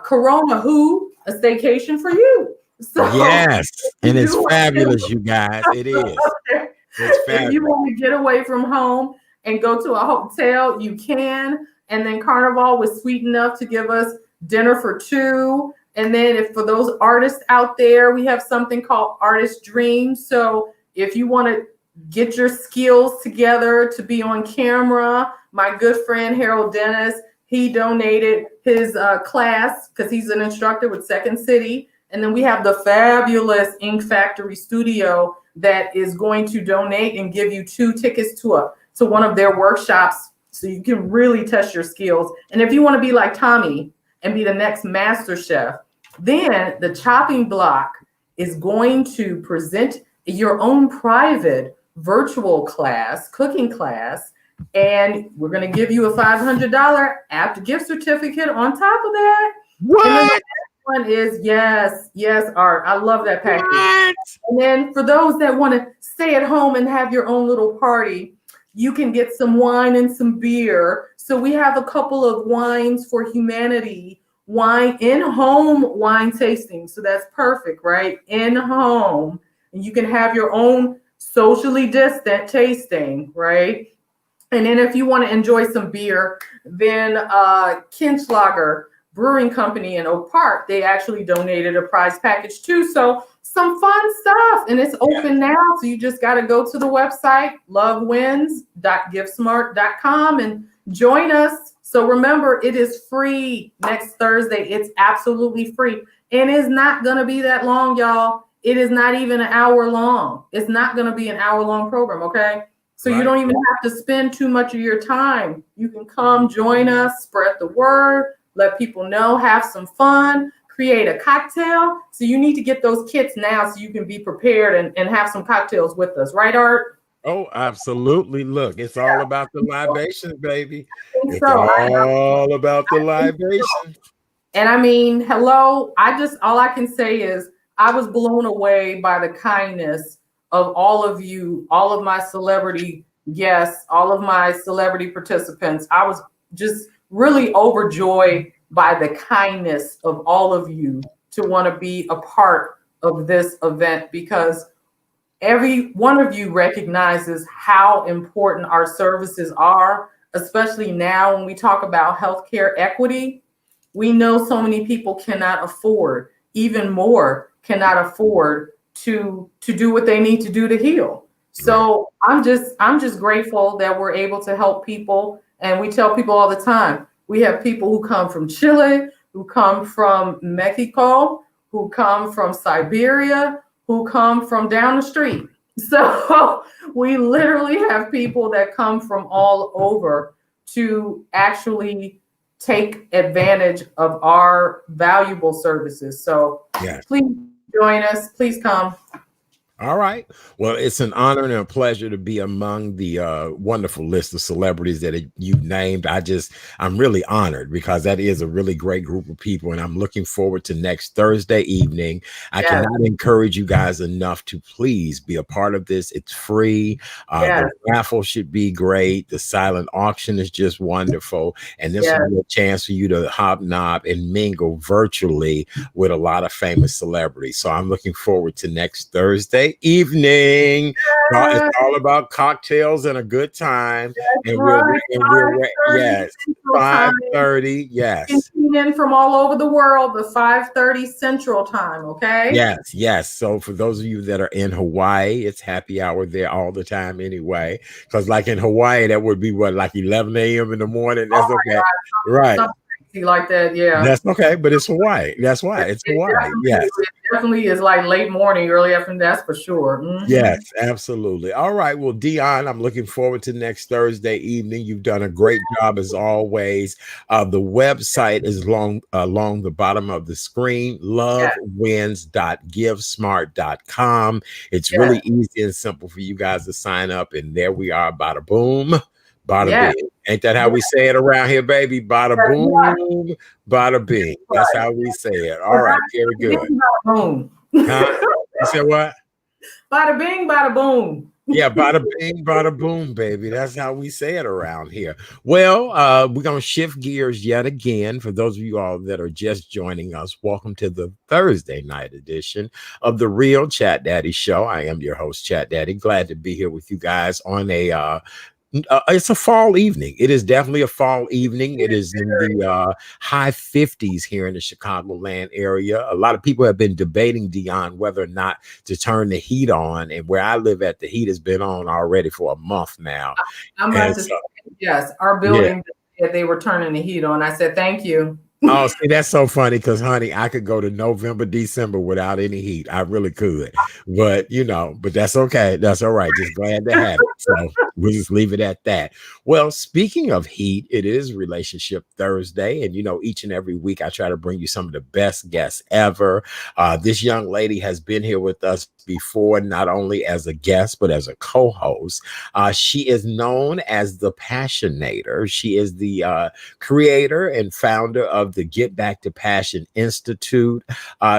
Corona Who a staycation for you. So
yes, and it's
you
fabulous, you guys. It is. It's
if you
fabulous.
want to get away from home and go to a hotel, you can. And then Carnival was sweet enough to give us dinner for two. And then if for those artists out there, we have something called Artist Dreams. So if you want to get your skills together to be on camera, my good friend Harold Dennis, he donated his class because he's an instructor with Second City. And then we have the fabulous Ink Factory Studio that is going to donate and give you 2 tickets to one of their workshops so you can really test your skills. And if you want to be like Tommy and be the next master chef, then the chopping block is going to present your own private virtual class, cooking class, and we're going to give you a $500 after gift certificate on top of that.
What?
And then the next one is yes, Art. I love that package. What? And then for those that want to stay at home and have your own little party, you can get some wine and some beer. So we have a couple of wines for humanity, wine in-home wine tasting. So that's perfect, right? In-home. And you can have your own socially distant tasting, right? And then if you want to enjoy some beer, then Kinschlager Brewing Company in Oak Park, they actually donated a prize package too. So some fun stuff. And it's open now. So you just got to go to the website, lovewins.givesmart.com, and join us. So remember, it is free next Thursday. It's absolutely free. And it's not going to be that long, y'all. It is not even an hour long. It's not going to be an hour-long program, okay? So you don't even have to spend too much of your time. You can come join us, spread the word, let people know, have some fun, create a cocktail. So you need to get those kits now so you can be prepared and have some cocktails with us. Right, Art?
Oh, absolutely. Look, it's all about the libations, baby. It's
so.
all about the libations.
And I mean, hello, all I can say is I was blown away by the kindness of all of you, all of my celebrity guests, all of my celebrity participants. I was just really overjoyed by the kindness of all of you to want to be a part of this event, because every one of you recognizes how important our services are, especially now when we talk about healthcare equity. We know so many people cannot afford, even more cannot afford to do what they need to do to heal. So I'm just grateful that we're able to help people. And we tell people all the time, we have people who come from Chile, who come from Mexico, who come from Siberia, who come from down the street. So we literally have people that come from all over to actually take advantage of our valuable services. So please join us. Please come.
All right. Well, it's an honor and a pleasure to be among the wonderful list of celebrities that you named. I'm really honored, because that is a really great group of people, and I'm looking forward to next Thursday evening. I cannot encourage you guys enough to please be a part of this. It's free. The raffle should be great. The silent auction is just wonderful. And this will be a chance for you to hobnob and mingle virtually with a lot of famous celebrities. So I'm looking forward to next Thursday evening. It's all about cocktails and a good time. And we're 5:30. Yes.
Tune in from all over the world, the 5:30 Central Time. Okay.
Yes. So for those of you that are in Hawaii, it's happy hour there all the time anyway. Because like in Hawaii, that would be like 11 a.m. in the morning. That's okay.
God.
Right.
Like that,
That's okay, but it's Hawaii. That's why it's Hawaii. Yes,
it definitely is like late morning, early afternoon. That's for sure. Mm-hmm.
Yes, absolutely. All right. Well, Dion, I'm looking forward to next Thursday evening. You've done a great job as always. The website is along the bottom of the screen. lovewins.givesmart.com. It's really easy and simple for you guys to sign up, and there we are. Bada boom. Bada bing. Ain't that how we say it around here, baby? Bada boom, bada bing. That's how we say it. All right, very good.
Bada boom.
Huh? You said what?
Bada bing, bada boom.
Yeah, bada bing, bada boom, baby. That's how we say it around here. Well, we're gonna shift gears yet again. For those of you all that are just joining us, welcome to the Thursday night edition of the Real Chat Daddy Show. I am your host, Chat Daddy. Glad to be here with you guys on a it's a fall evening. It is definitely a fall evening. It is in the high 50s here in the Chicagoland area. A lot of people have been debating, Dion, whether or not to turn the heat on. And where I live at, the heat has been on already for a month now.
I'm about to say, yes, our building, they were turning the heat on. I said, thank you.
Oh, see, that's so funny because, honey, I could go to November, December without any heat. I really could. But, but that's okay. That's all right. Just glad to have it. So we'll just leave it at that. Well, speaking of heat, it is Relationship Thursday. And, each and every week I try to bring you some of the best guests ever. This young lady has been here with us before, not only as a guest, but as a co-host. She is known as the Passionator. She is the creator and founder of the Get Back to Passion Institute.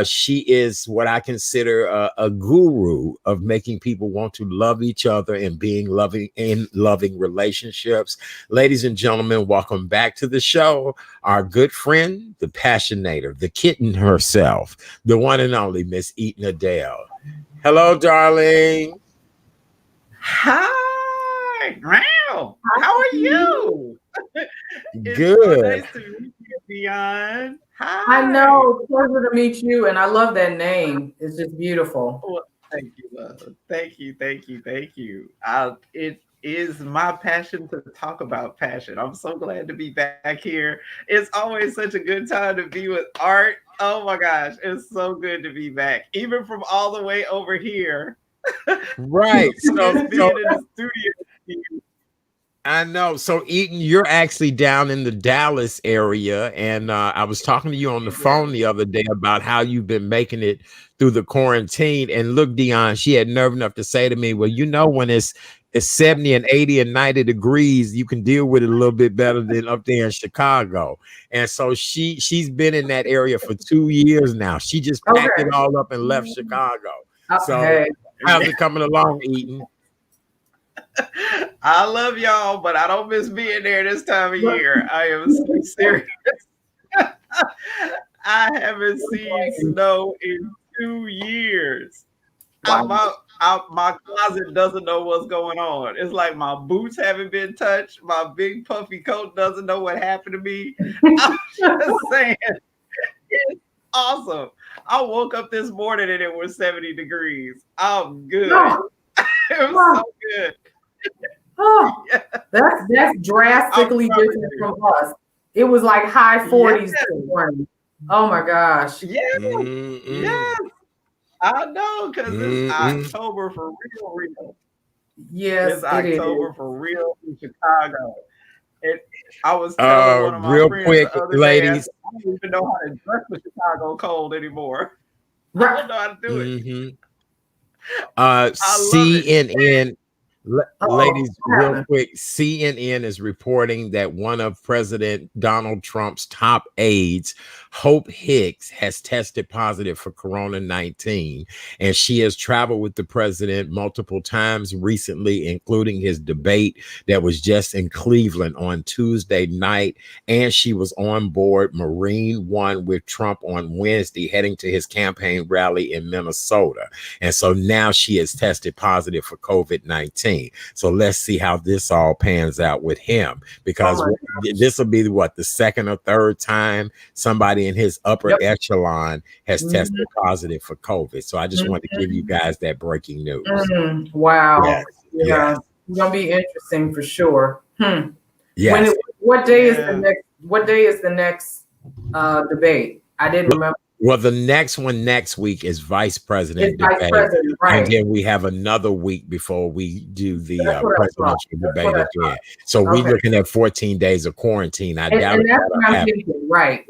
She is what I consider a guru of making people want to love each other and being loving in loving relationships. Ladies and gentlemen, welcome back to the show. Our good friend, the Passionator, the kitten herself, the one and only Miss Eden Adele. Hello, darling.
Hi. Wow. How are you? It's
Good.
so nice to meet you, Dion. Hi.
I know. Pleasure to meet you. And I love that name. It's just beautiful.
Well, thank you, love. Thank you. It is my passion to talk about passion. I'm so glad to be back here. It's always such a good time to be with Art. Oh my gosh, it's so good to be back, even from all the way over here.
Right.
So being in the studio.
I know. So, Eden, you're actually down in the Dallas area, and I was talking to you on the phone the other day about how you've been making it through the quarantine. And look, Dion, she had nerve enough to say to me, "Well, when it's 70 and 80 and 90 degrees, you can deal with it a little bit better than up there in Chicago." And so she's been in that area for 2 years now. She just packed it all up and left Chicago. So, how's it coming along, Eden?
I love y'all, but I don't miss being there this time of year. I am so serious. I haven't seen snow in 2 years.
Wow.
My closet doesn't know what's going on. It's like my boots haven't been touched. My big puffy coat doesn't know what happened to me. I'm just saying, it's awesome. I woke up this morning and it was 70 degrees. I'm good.
No.
It was so good.
Oh, that's drastically different from us. It was like high 40s this morning. Oh my gosh.
Yes. Yes. I know, because it's October for real.
Yes,
it's October for real in Chicago. I was telling one of my
real
friends
quick,
the other
ladies.
day, I don't even know how to dress the Chicago cold anymore. I don't know how to do it.
CNN, ladies, real quick, CNN is reporting that one of President Donald Trump's top aides, Hope Hicks, has tested positive for Corona-19, and she has traveled with the president multiple times recently, including his debate that was just in Cleveland on Tuesday night, and she was on board Marine One with Trump on Wednesday, heading to his campaign rally in Minnesota. And so now she has tested positive for COVID-19. So let's see how this all pans out with him, because this will be the second or third time somebody in his upper echelon has tested positive for COVID. So I just wanted to give you guys that breaking news.
Wow. Yes. It's gonna be interesting for sure. Yes. What day is the next debate? I didn't remember.
Well, the next one next week is vice president debate, and then we have another week before we do the presidential debate again. So we're looking at 14 days of quarantine. I doubt if that'll happen.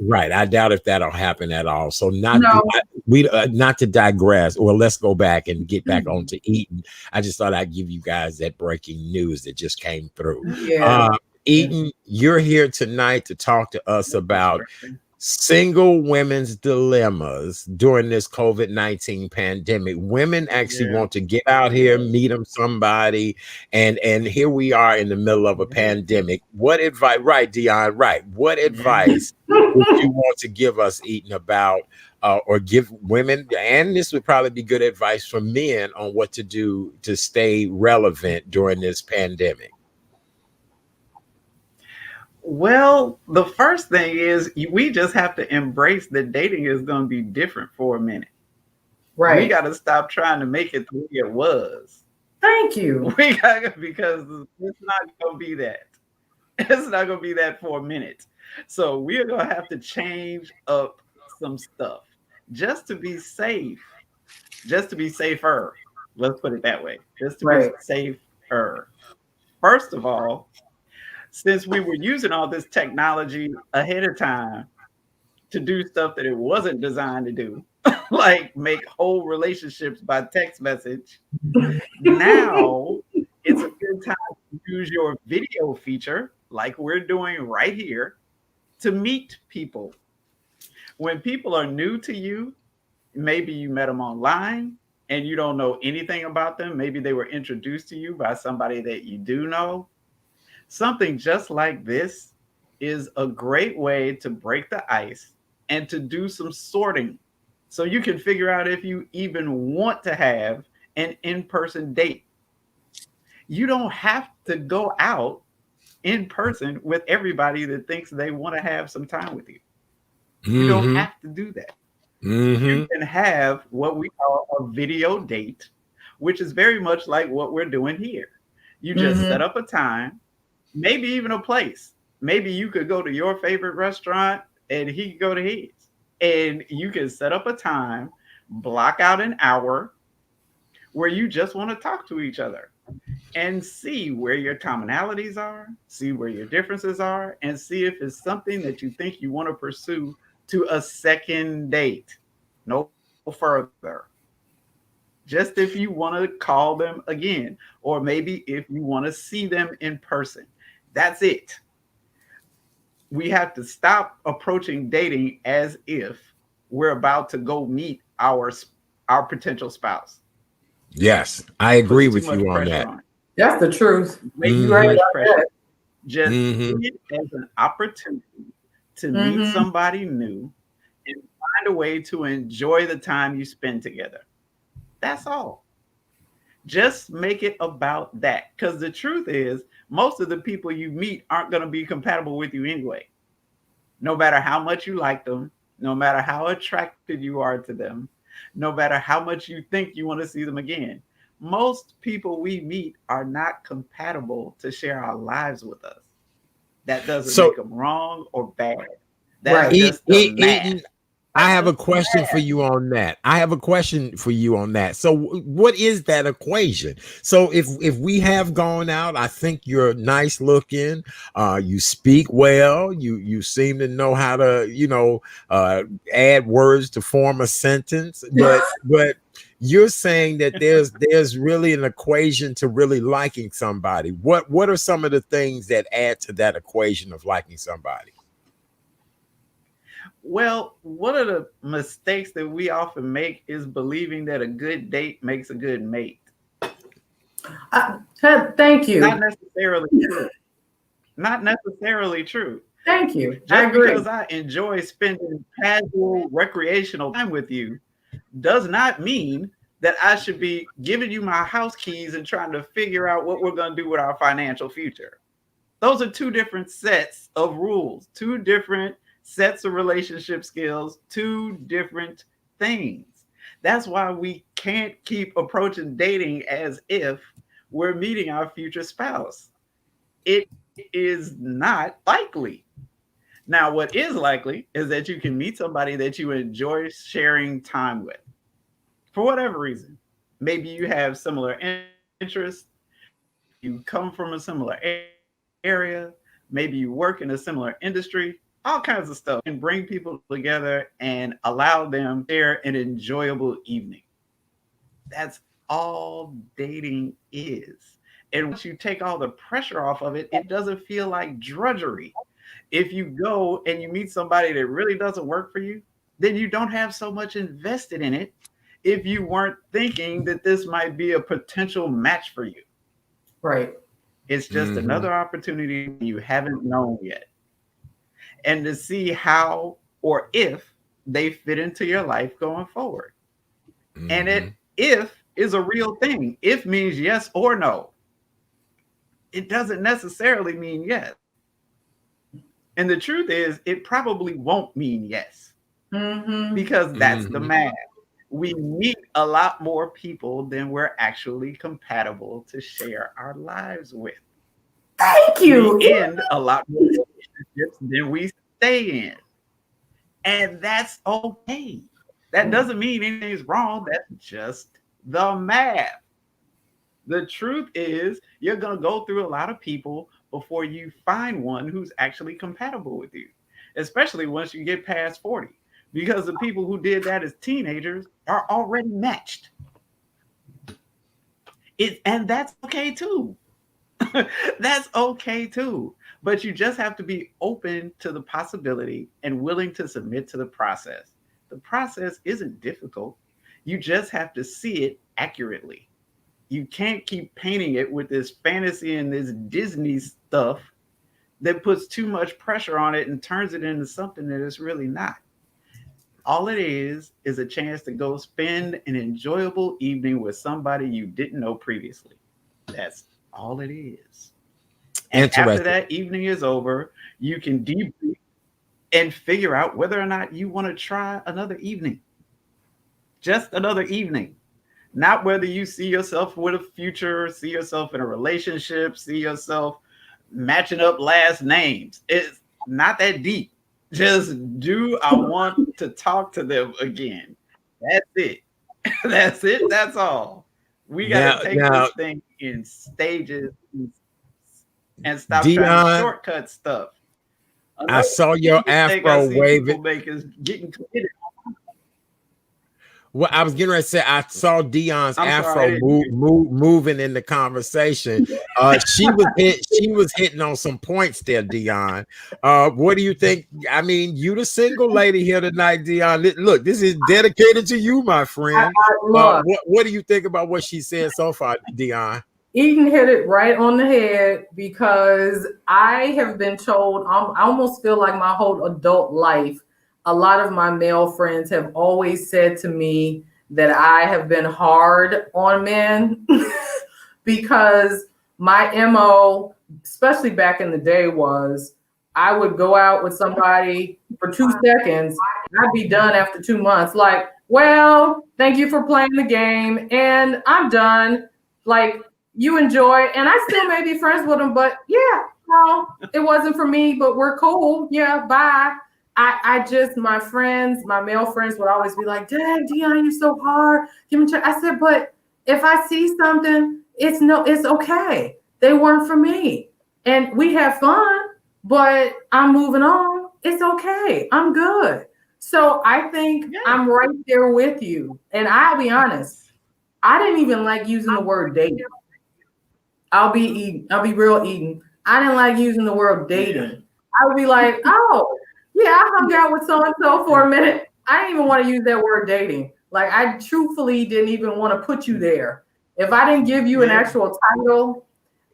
Right. I doubt if that'll happen at all. So not to digress. Well, let's go back and get back onto Eden. I just thought I'd give you guys that breaking news that just came through. Eden, you're here tonight to talk to us about single women's dilemmas during this COVID-19 pandemic. Women actually
Yeah.
want to get out here, meet them somebody, and here we are in the middle of a pandemic. What advice, right, Dion, right? What advice would you want to give us, Eden, about or give women, and this would probably be good advice for men on what to do to stay relevant during this pandemic?
Well, the first thing is we just have to embrace that dating is going to be different for a minute. We
Right.
got to stop trying to make it the way it was.
Thank you.
We got because it's not going to be that. It's not going to be that for a minute. So we're going to have to change up some stuff just to be safe, just to be safer. Let's put it that way. Just to be
Right.
safer. First of all, since we were using all this technology ahead of time to do stuff that it wasn't designed to do, like make whole relationships by text message, now it's a good time to use your video feature, like we're doing right here, to meet people. When people are new to you, maybe you met them online and you don't know anything about them. Maybe they were introduced to you by somebody that you do know. Something just like this is a great way to break the ice and to do some sorting so you can figure out if you even want to have an in person date. You don't have to go out in person with everybody that thinks they want to have some time with you. You don't
Mm-hmm.
have to do that. You
Mm-hmm.
can have what we call a video date, which is very much like what we're doing here. You just set up a time, maybe even a place. Maybe you could go to your favorite restaurant and he could go to his. And you can set up a time, block out an hour where you just want to talk to each other and see where your commonalities are, see where your differences are, and see if it's something that you think you want to pursue to a second date. No further. Just if you want to call them again, or maybe if you want to see them in person. That's it. We have to stop approaching dating as if we're about to go meet our potential spouse.
Yes, I
It puts
agree
too
with
much
you on
pressure
that.
on it.
That's the truth.
Way
You
too
right
Mm-hmm.
much
about
pressure.
that.
Just
Mm-hmm.
see it as an opportunity to meet somebody new and find a way to enjoy the time you spend together. That's all. Just make it about that. Because the truth is, most of the people you meet aren't going to be compatible with you anyway. No matter how much you like them, no matter how attracted you are to them, no matter how much you think you want to see them again. Most people we meet are not compatible to share our lives with us. That doesn't
So,
make them wrong or bad. That's
Right.
just the
Eden,
math.
I
That's
have a
just the
question for
math.
you on that. I have a question for you on that. So, what is that equation? So, if we have gone out, I think you're nice looking. You speak well. You seem to know how to, add words to form a sentence. But you're saying that there's really an equation to really liking somebody. What are some of the things that add to that equation of liking somebody?
Well, one of the mistakes that we often make is believing that a good date makes a good mate.
Thank
Not
you.
necessarily true. Not necessarily true.
Thank you. I
Just
agree.
because I enjoy spending casual recreational time with you does not mean that I should be giving you my house keys and trying to figure out what we're going to do with our financial future. Those are two different sets of rules, two different sets of relationship skills, two different things. That's why we can't keep approaching dating as if we're meeting our future spouse. It is not likely. Now, what is likely is that you can meet somebody that you enjoy sharing time with for whatever reason. Maybe you have similar interests, you come from a similar area, maybe you work in a similar industry, all kinds of stuff. And bring people together and allow them to share an enjoyable evening. That's all dating is. And once you take all the pressure off of it, it doesn't feel like drudgery. If you go and you meet somebody that really doesn't work for you, then you don't have so much invested in it if you weren't thinking that this might be a potential match for you.
Right.
It's just another opportunity you haven't known yet. And to see how or if they fit into your life going forward. And it if is a real thing. If means yes or no. It doesn't necessarily mean yes. And the truth is, it probably won't mean yes. Because that's the math. We meet a lot more people than we're actually compatible to share our lives with.
Thank you.
We end a lot more relationships than we stay in. And that's okay. That doesn't mean anything's wrong. That's just the math. The truth is, you're going to go through a lot of people before you find one who's actually compatible with you, especially once you get past 40, because the people who did that as teenagers are already matched. And that's okay too. That's okay too. But you just have to be open to the possibility and willing to submit to the process. The process isn't difficult. You just have to see it accurately. You can't keep painting it with this fantasy and this Disney stuff that puts too much pressure on it and turns it into something that it's really not. All it is a chance to go spend an enjoyable evening with somebody you didn't know previously. That's all it is. And after that evening is over, you can debrief and figure out whether or not you want to try another evening. Just another evening. Not whether you see yourself with a future, see yourself in a relationship, see yourself matching up last names. It's not that deep. Just do I want to talk to them again? That's it. That's it. That's all. We got to take this thing in stages and stop trying to shortcut stuff.
I saw your afro waving.
Makers getting committed.
Well, I was getting ready to say I saw Dion's afro moving in the conversation. She was hitting on some points there, Dion. What do you think? I mean, you the single lady here tonight, Dion. Look, this is dedicated to you, my friend. What do you think about what she said so far, Dion?
Eden hit it right on the head, because I have been told, I almost feel like my whole adult life, a lot of my male friends have always said to me that I have been hard on men because my MO, especially back in the day, was I would go out with somebody for 2 seconds. I'd be done after 2 months. Like, well, thank you for playing the game, and I'm done. Like, you enjoy, and I still may be friends with them, but yeah, no, it wasn't for me, but we're cool. Yeah, bye. I just, my friends, my male friends would always be like, dang, Dion, you're so hard. Give me a chance. I said, but if I see something, it's okay. They weren't for me. And we have fun, but I'm moving on. It's okay. I'm good. So I think I'm right there with you. And I'll be honest, I didn't even like using the word dating. I'll be real Eden. I didn't like using the word dating. I would be like, oh, yeah, I hung out with so-and-so for a minute. I didn't even want to use that word dating. Like, I truthfully didn't even want to put you there. If I didn't give you an actual title,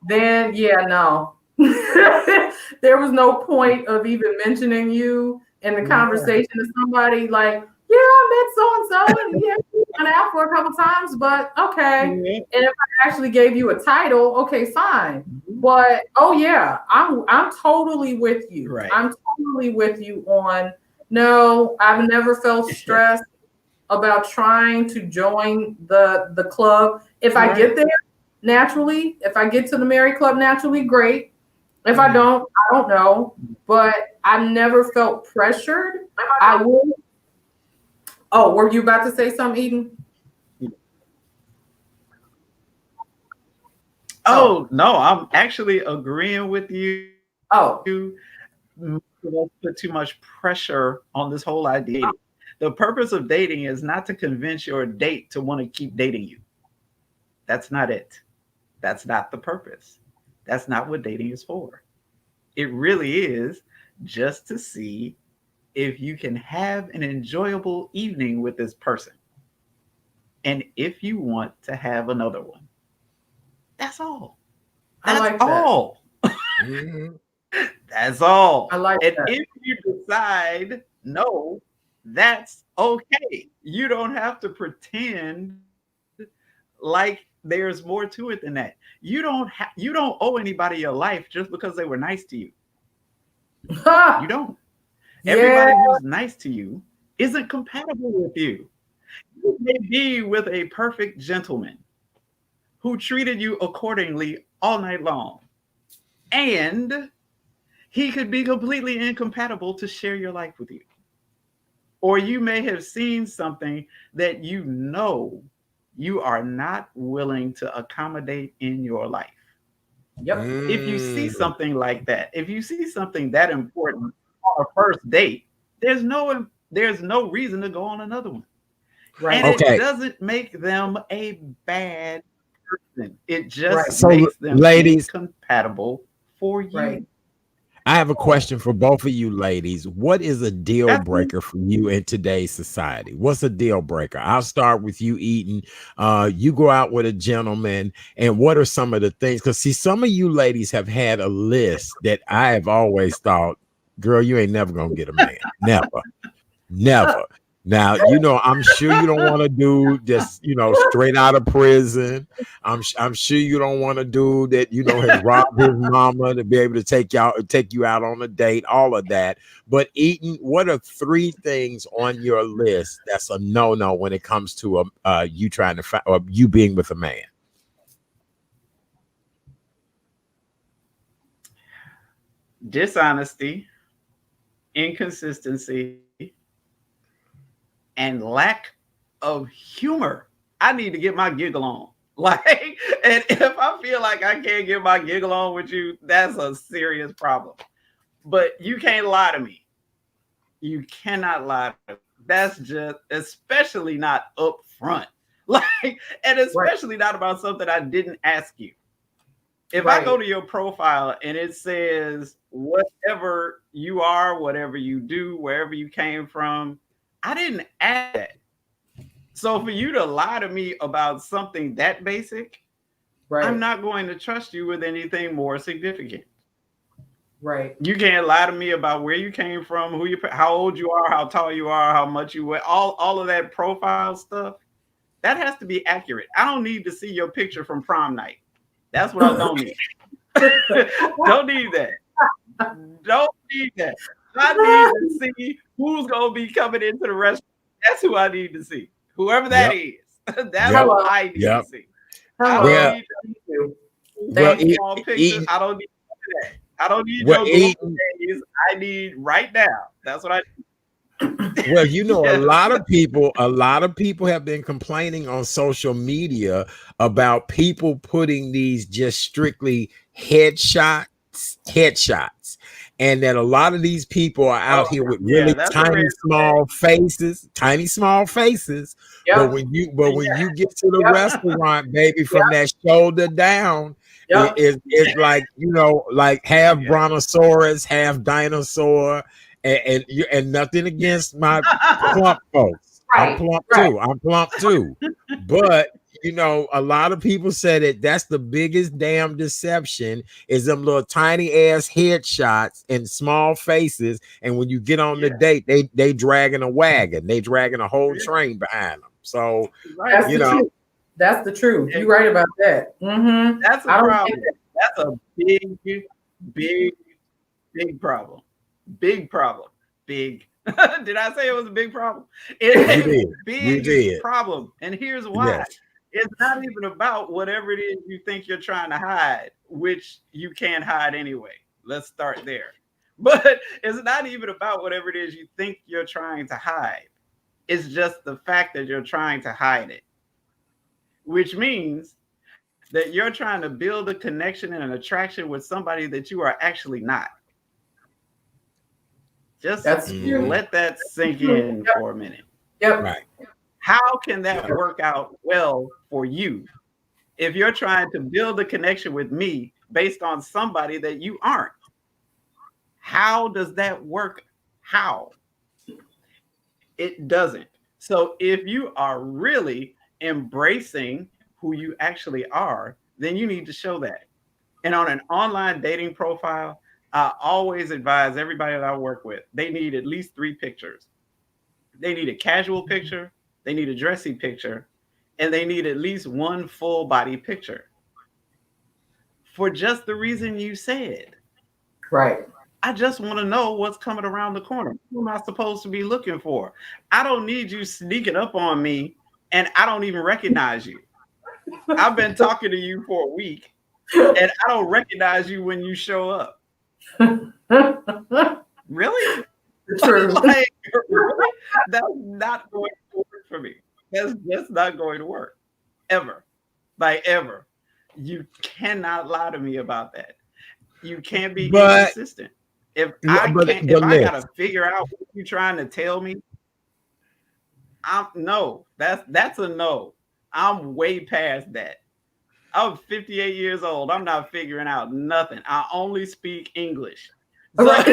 then no. There was no point of even mentioning you in the conversation to somebody like, yeah, I met so-and-so and we've gone out for a couple times, but okay. And if I actually gave you a title, okay, fine. But I'm totally with you. Right. I'm totally with you on, no, I've never felt stressed about trying to join the club. If I get there naturally, if I get to the married club naturally, great. If I don't know. But I've never felt pressured. I will. Oh, were you about to say something, Eden?
Oh, no, I'm actually agreeing with you.
Oh.
You put too much pressure on this whole idea. The purpose of dating is not to convince your date to want to keep dating you. That's not it. That's not the purpose. That's not what dating is for. It really is just to see if you can have an enjoyable evening with this person. And if you want to have another one, that's all. That's
I like
all.
Mhm.
That's all.
I like
And
that.
if you decide no, that's okay. You don't have to pretend like there's more to it than that. You don't owe anybody your life just because they were nice to you. You don't.
Yeah.
Everybody who's nice to you isn't compatible with you. You may be with a perfect gentleman who treated you accordingly all night long. And he could be completely incompatible to share your life with you. Or you may have seen something that you know you are not willing to accommodate in your life.
Yep.
If you see
Mm.
something like that, if you see something that important on a first date, there's no reason to go on another one.
Right.
And it
Okay.
doesn't make them a bad person. It
Right.
just
So,
makes them
ladies,
incompatible for
Right.
you.
I have a
Oh,
question for both of you ladies. What is a deal
that's it.
breaker for you in today's society? What's a deal breaker? I'll start with you, Eden. You go out with a gentleman, and what are some of the things? Because see, some of you ladies have had a list that I have always thought, girl, you ain't never gonna get a man. Never. Never. Now, I'm sure you don't want to do just, straight out of prison. I'm sure you don't want to do that, has robbed his mama to be able to take you out on a date, all of that. But Eaton, what are 3 things on your list that's a no-no when it comes to you trying to find or you being with a man?
Dishonesty, inconsistency, and lack of humor. I need to get my giggle on. Like, and if I feel like I can't get my giggle on with you, that's a serious problem. But you can't lie to me. You cannot lie to me. That's just, especially not upfront. Like, and
Right.
especially not about something I didn't ask you. If I
Right.
go to your profile and it says whatever you are, whatever you do, wherever you came from, I didn't add that. So for you to lie to me about something that basic, I'm
Right.
not going to trust you with anything more significant.
Right.
You can't lie to me about where you came from, how old you are, how tall you are, how much you weigh, all of that profile stuff. That has to be accurate. I don't need to see your picture from prom night. That's what I don't need. Don't need that. Don't need that. I need to see who's gonna be coming into the restaurant. That's who I need to see. Whoever that
Yep.
is. That's
Yep.
who
Hello.
I need to
Yep.
see. I don't
Hello.
Well,
need
Thank you.
well,
Thank you.
small pictures.
Eden,
I don't need that. I don't need
well,
your glory
Eden,
days. I need right now. That's what I
Well,
need.
a
Yes.
lot of people have been complaining on social media about people putting these just strictly headshots, and that a lot of these people are out
Oh
here with
yeah,
really
that's a red
tiny small faces. But
Yep.
when you get to the
Yep.
restaurant, baby,
Yep.
from that shoulder down,
Yep.
it's like like half
yeah.
brontosaurus, half dinosaur, and nothing against my plump folks. I'm
Right.
plump
Right.
too. I'm plump too. But a lot of people say that that's the biggest damn deception is them little tiny ass headshots and small faces. And when you get on the
Yeah.
date, they dragging a wagon, they dragging a whole
Yeah.
train behind them. So
Right.
That's the truth. That's the truth.
Yeah.
You're right about that. Mm-hmm.
That's a
I don't think
problem. That's a big, big problem. Big problem. Big. Did I say it was a big problem? It's
you
a
did, you
big
did,
problem. And here's why.
yes.
It's not even about whatever it is you think you're trying to hide, which you can't hide anyway. Let's start there. But it's not even about whatever it is you think you're trying to hide. It's just the fact that you're trying to hide it, which means that you're trying to build a connection and an attraction with somebody that you are actually not. Just
that's true.
Mhm.
let that sink
Yep.
in for a minute.
Yep.
Right.
How can that
Yep.
work out well for you if you're trying to build a connection with me based on somebody that you aren't? How does that work? How? It doesn't. So if you are really embracing who you actually are, then you need to show that. And on an online dating profile, I always advise everybody that I work with, they need at least 3 pictures. They need a casual picture, they need a dressy picture, and they need at least 1 full body picture. For just the reason you said.
Right.
I just want to know what's coming around the corner. Who am I supposed to be looking for? I don't need you sneaking up on me and I don't even recognize you. I've been talking to you for a week and I don't recognize you when you show up. Really?
True.
Like, really? That's not going to work for me. That's just not going to work. Ever. Like, ever. You cannot lie to me about that. You can't be inconsistent. If I gotta figure out what you're trying to tell me, that's a no. I'm way past that. I'm 58 years old. I'm not figuring out nothing. I only speak English. So
Right.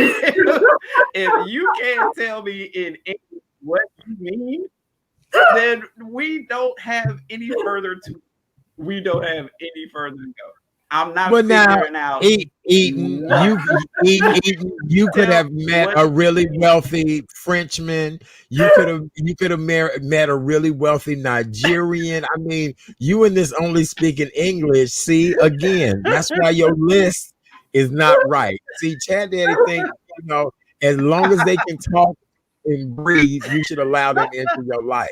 if you can't tell me in English what you mean, then we don't have any further to go. I'm not figuring out.
Eden, you could have met a really wealthy Frenchman. You could have met a really wealthy Nigerian. I mean, you in this only speaking English. See, again, that's why your list is not right. See, Chat Daddy think, as long as they can talk and breathe, you should allow them into your life.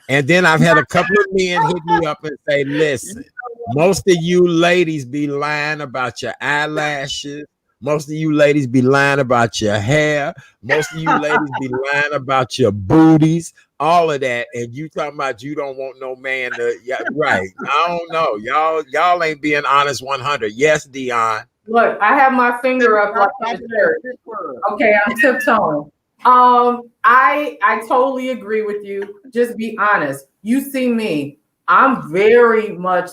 And then I've had a couple of men hit me up and say, listen, most of you ladies be lying about your eyelashes. Most of you ladies be lying about your hair. Most of you ladies be lying about your booties, all of that. And you talking about you don't want no man to, right. I don't know. Y'all ain't being honest 100. Yes, Dion.
Look, I have my finger up like that. Okay, I'm tiptoeing. I totally agree with you. Just be honest. You see me. I'm very much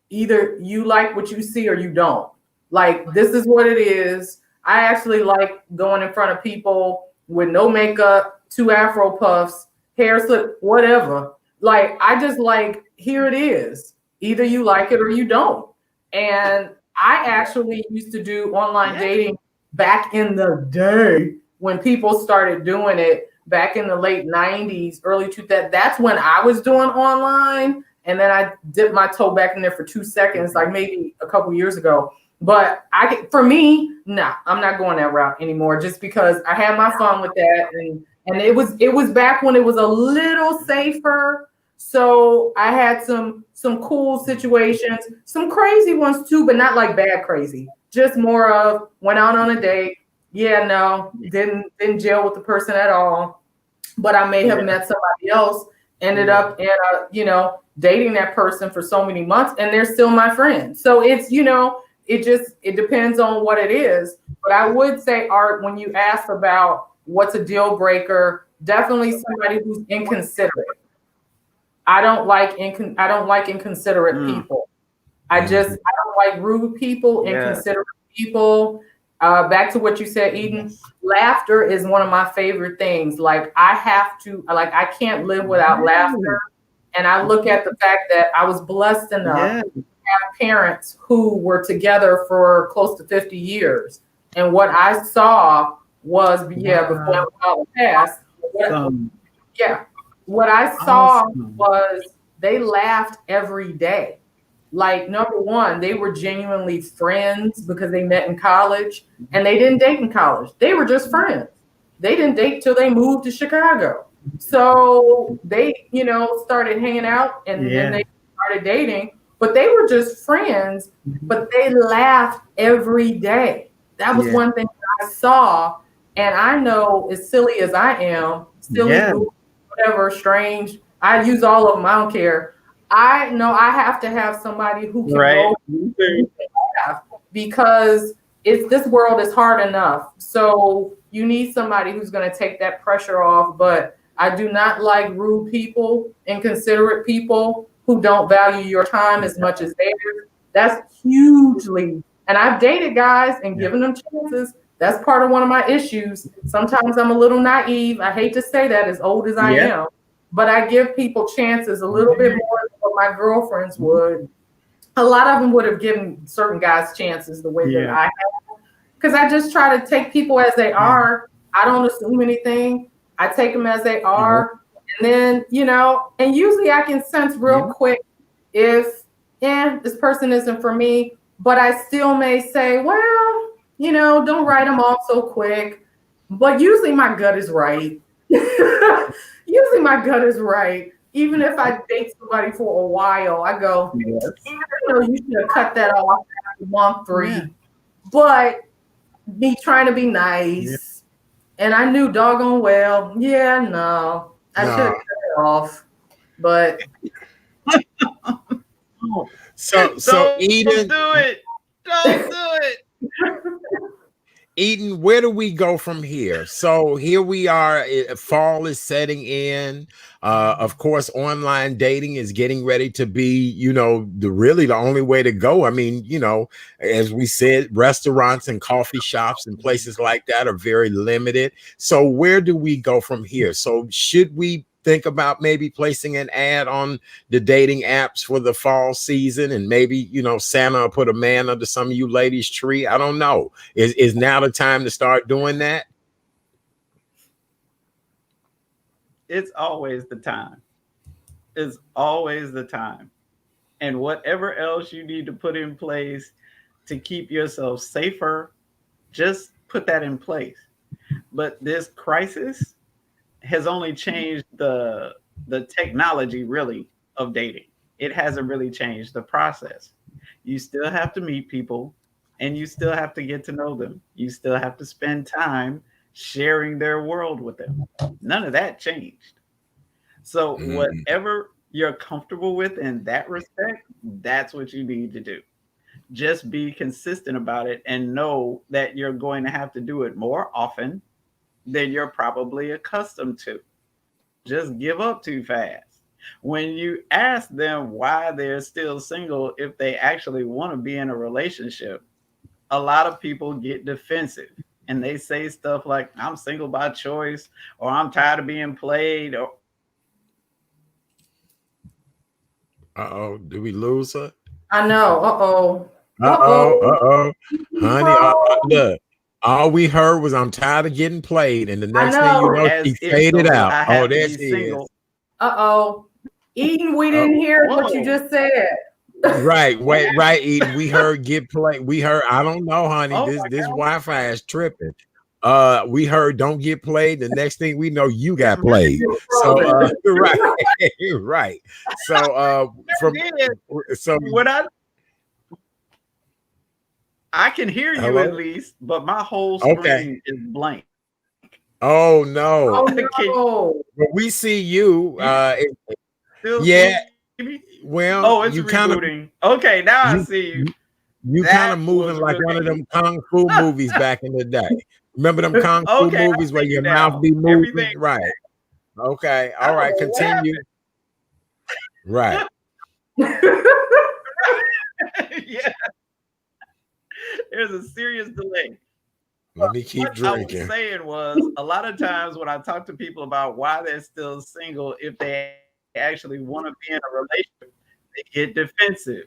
either you like what you see or you don't. Like, this is what it is. I actually like going in front of people with no makeup, 2 Afro puffs, hair slip, whatever. Like, I just like, here it is. Either you like it or you don't. And I actually used to do online dating back in the day when people started doing it back in the late 90s, early 2000s. That's when I was doing online. And then I dipped my toe back in there for 2 seconds, like maybe a couple years ago. But for me, nah, I'm not going that route anymore, just because I had my fun with that. And it was back when it was a little safer. So I had some cool situations, some crazy ones too, but not like bad crazy. Just more of went out on a date. Yeah, no, didn't jail with the person at all. But I may have met somebody else, ended up in dating that person for so many months, and they're still my friend. So it's, it depends on what it is. But I would say, Art, when you ask about what's a deal breaker, definitely somebody who's inconsiderate. I don't like inconsiderate people. I don't like rude people, inconsiderate people. Back to what you said, Eden, laughter is one of my favorite things. Like, I can't live without laughter. And I look at the fact that I was blessed enough to have parents who were together for close to 50 years. And what I saw was, before I passed, what I saw was they laughed every day. Like, number one, they were genuinely friends because they met in college, and they didn't date in college. They were just friends. They didn't date till they moved to Chicago. So they, started hanging out, and then they started dating, but they were just friends, but they laughed every day. That was one thing that I saw. And I know, as silly as I am, whatever, strange, I use all of them, I don't care. I know I have to have somebody who can laugh, because this world is hard enough. So you need somebody who's going to take that pressure off. But I do not like rude people, inconsiderate people who don't value your time as much as theirs. That's hugely, and I've dated guys and given them chances, That's part of one of my issues. Sometimes I'm a little naive. I hate to say that, as old as I am, but I give people chances a little bit more than what my girlfriends would. A lot of them would have given certain guys chances the way that I have, because I just try to take people as they are. I don't assume anything. I take them as they are. And then, you know, and usually I can sense real quick if, this person isn't for me, but I still may say, well, you know, don't write them off so quick. But usually my gut is right. Usually my gut is right. Even if I date somebody for a while, I go, you know, you should have cut that off after month 3. But me trying to be nice, and I knew doggone well, no, I should have cut it off. But
so Eden,
don't do it. Don't do it.
Eden, where do we go from here? So here we are. Fall is setting in. Of course, online dating is getting ready to be, you know, the only way to go. I mean, you know, as we said, restaurants and coffee shops and places like that are very limited. So where do we go from here? So should we think about maybe placing an ad on the dating apps for the fall season, and maybe, you know, Santa will put a man under some of you ladies' tree? I don't know. Is now the time to start doing that?
It's always the time. It's always the time. And whatever else you need to put in place to keep yourself safer, just put that in place. But this crisis has only changed the technology, really, of dating. It hasn't really changed the process. You still have to meet people, and you still have to get to know them. You still have to spend time sharing their world with them. None of that changed. So whatever you're comfortable with in that respect, that's what you need to do. Just be consistent about it and know that you're going to have to do it more often than you're probably accustomed to. Just give up too fast. When you ask them why they're still single, if they actually want to be in a relationship, a lot of people get defensive and they say stuff like, I'm single by choice, or I'm tired of being played. Or
Did we lose her?
I know.
Honey, look, all we heard was, I'm tired of getting played, and the next thing you know, she faded out. Oh, there she is.
Eden, we didn't hear what you just said.
Right, Eden. We heard get played. We heard, I don't know, honey. This Wi-Fi is tripping. We heard don't get played. The next thing we know, you got played. So right. So
I can hear you at least, but my whole screen is blank.
Oh no.
Oh no.
But we see you. Well,
it's rebooting. Okay, now I see you.
You kind of moving like one of them kung fu movies back in the day. Remember them kung fu movies where your mouth be moving? Everything. Right. Okay. All right. Continue. Right.
Yeah. There's a serious delay.
Let me keep drinking.
What I was saying was, a lot of times when I talk to people about why they're still single, if they actually want to be in a relationship, they get defensive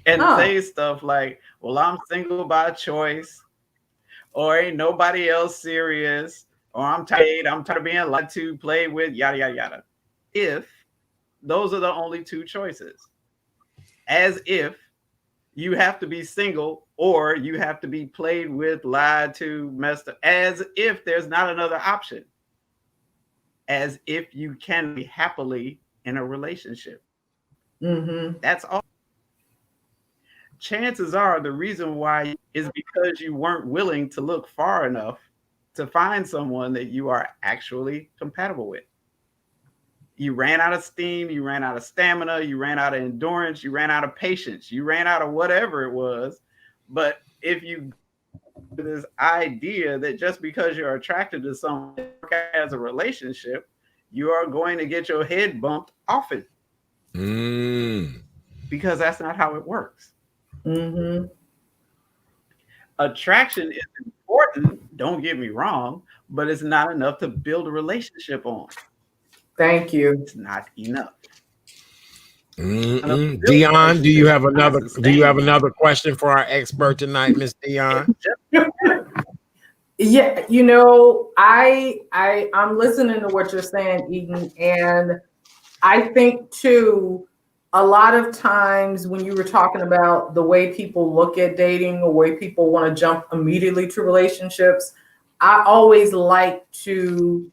and say stuff like, well, I'm single by choice, or ain't nobody else serious, or I'm tired of being lied to, played with, yada, yada, yada. If those are the only two choices, as if you have to be single or you have to be played with, lied to, messed up, as if there's not another option, as if you can be happily in a relationship. That's all. Chances are the reason why is because you weren't willing to look far enough to find someone that you are actually compatible with. You ran out of steam, you ran out of stamina, you ran out of endurance, you ran out of patience, you ran out of whatever it was. But if you this idea that just because you're attracted to someone as a relationship, you are going to get your head bumped often. Because that's not how it works. Attraction is important, don't get me wrong, but it's not enough to build a relationship on.
Thank you.
It's not enough.
Dion, do you have another question for our expert tonight, Miss Dion?
Yeah, I'm listening to what you're saying, Eden, and I think too, a lot of times when you were talking about the way people look at dating, the way people want to jump immediately to relationships, I always like to,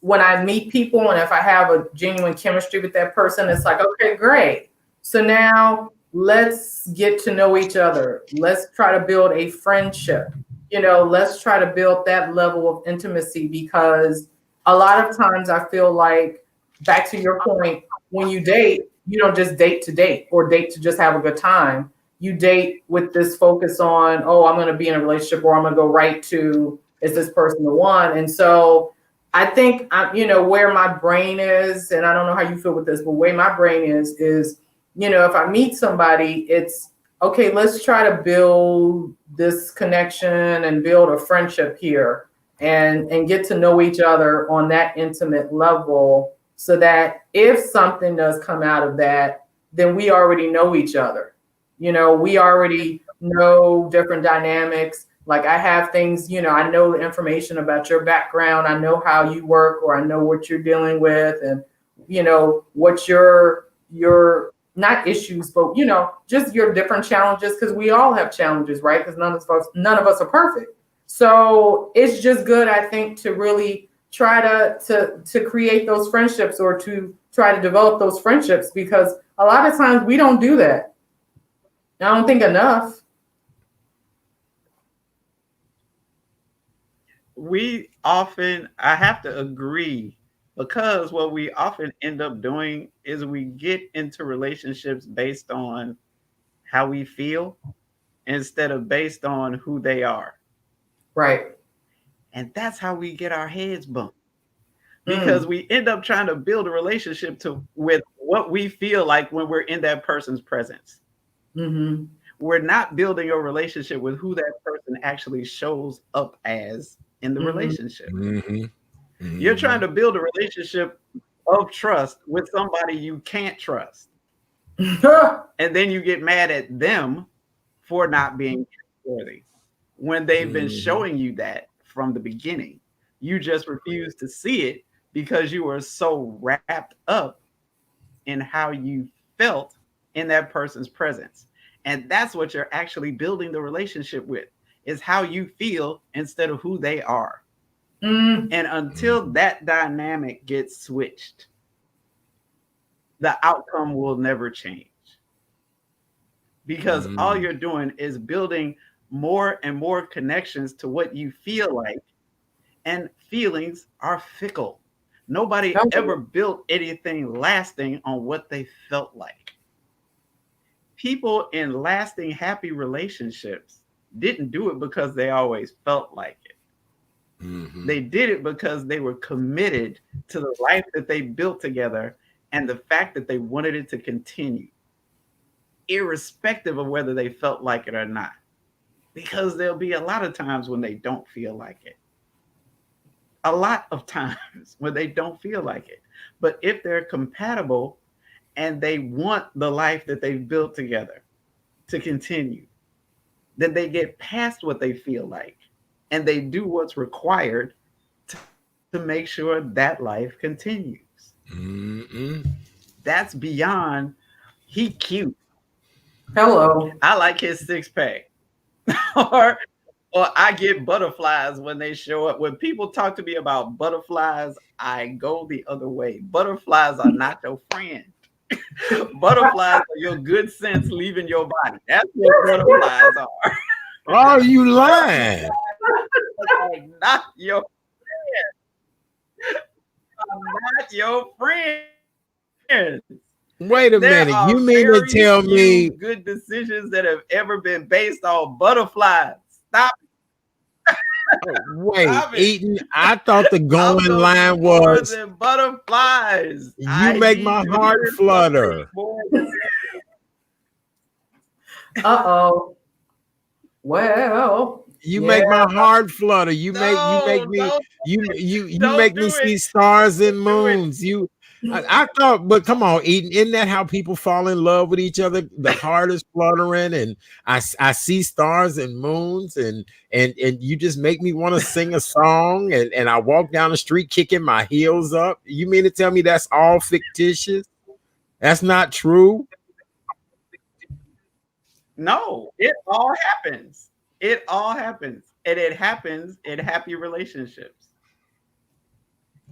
when I meet people and if I have a genuine chemistry with that person, it's like, okay, great. So now let's get to know each other. Let's try to build a friendship. Let's try to build that level of intimacy, because a lot of times I feel like, back to your point, when you date, you don't just date to date or date to just have a good time. You date with this focus on, oh, I'm going to be in a relationship, or I'm going to go right to, is this person the one? And so I think, where my brain is, and I don't know how you feel with this, but where my brain is, if I meet somebody, it's, okay, let's try to build this connection and build a friendship here and get to know each other on that intimate level, so that if something does come out of that, then we already know each other. We already know different dynamics. Like, I have things, I know the information about your background. I know how you work, or I know what you're dealing with, and, what your not issues, but, just your different challenges, because we all have challenges, right? Because none of us are perfect. So it's just good, I think, to really try to create those friendships, or to try to develop those friendships, because a lot of times we don't do that. I don't think enough.
I have to agree, because what we often end up doing is we get into relationships based on how we feel instead of based on who they are.
Right.
And that's how we get our heads bumped, because we end up trying to build a relationship with what we feel like when we're in that person's presence.
Mm-hmm.
We're not building a relationship with who that person actually shows up as in the relationship. You're trying to build a relationship of trust with somebody you can't trust. And then you get mad at them for not being trustworthy when they've been showing you that from the beginning. You just refuse to see it because you are so wrapped up in how you felt in that person's presence. And that's what you're actually building the relationship with, is how you feel instead of who they are. And until that dynamic gets switched, the outcome will never change. Because all you're doing is building more and more connections to what you feel like, and feelings are fickle. Nobody ever built anything lasting on what they felt like. People in lasting, happy relationships didn't do it because they always felt like it. They did it because they were committed to the life that they built together, and the fact that they wanted it to continue, irrespective of whether they felt like it or not. Because there'll be a lot of times when they don't feel like it. A lot of times when they don't feel like it. But if they're compatible and they want the life that they've built together to continue, then they get past what they feel like, and they do what's required to make sure that life continues. That's beyond, he cute.
Hello.
I like his six pack. or I get butterflies when they show up. When people talk to me about butterflies, I go the other way. Butterflies are not your friend. Butterflies are your good sense leaving your body. That's what butterflies are.
Oh, you lying?
Not your friend. Not your friend.
Wait a minute. You mean to tell me
good decisions that have ever been based on butterflies? Stop.
Wait, Eden, I thought the going line was
more than butterflies.
You make my heart flutter.
Uh-oh. Well,
You make my heart flutter. You make
Don't
me
do it.
see stars and
Do it.
moons. I thought, but come on, Eden, isn't that how people fall in love with each other? The heart is fluttering, and I see stars and moons, and you just make me want to sing a song, and I walk down the street kicking my heels up. You mean to tell me that's all fictitious? That's not true?
No, it all happens. It all happens. And it happens in happy relationships.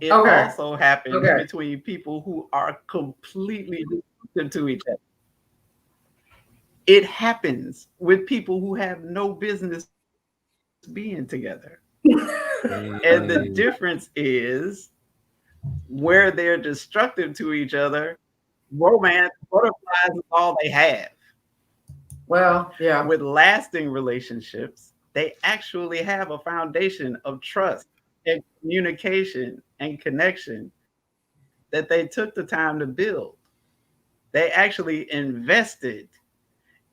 It also happens between people who are completely different to each other. It happens with people who have no business being together. And the difference is where they're destructive to each other, romance, butterflies is all they have.
Well, yeah.
With lasting relationships, they actually have a foundation of trust and communication and connection that they took the time to build. They actually invested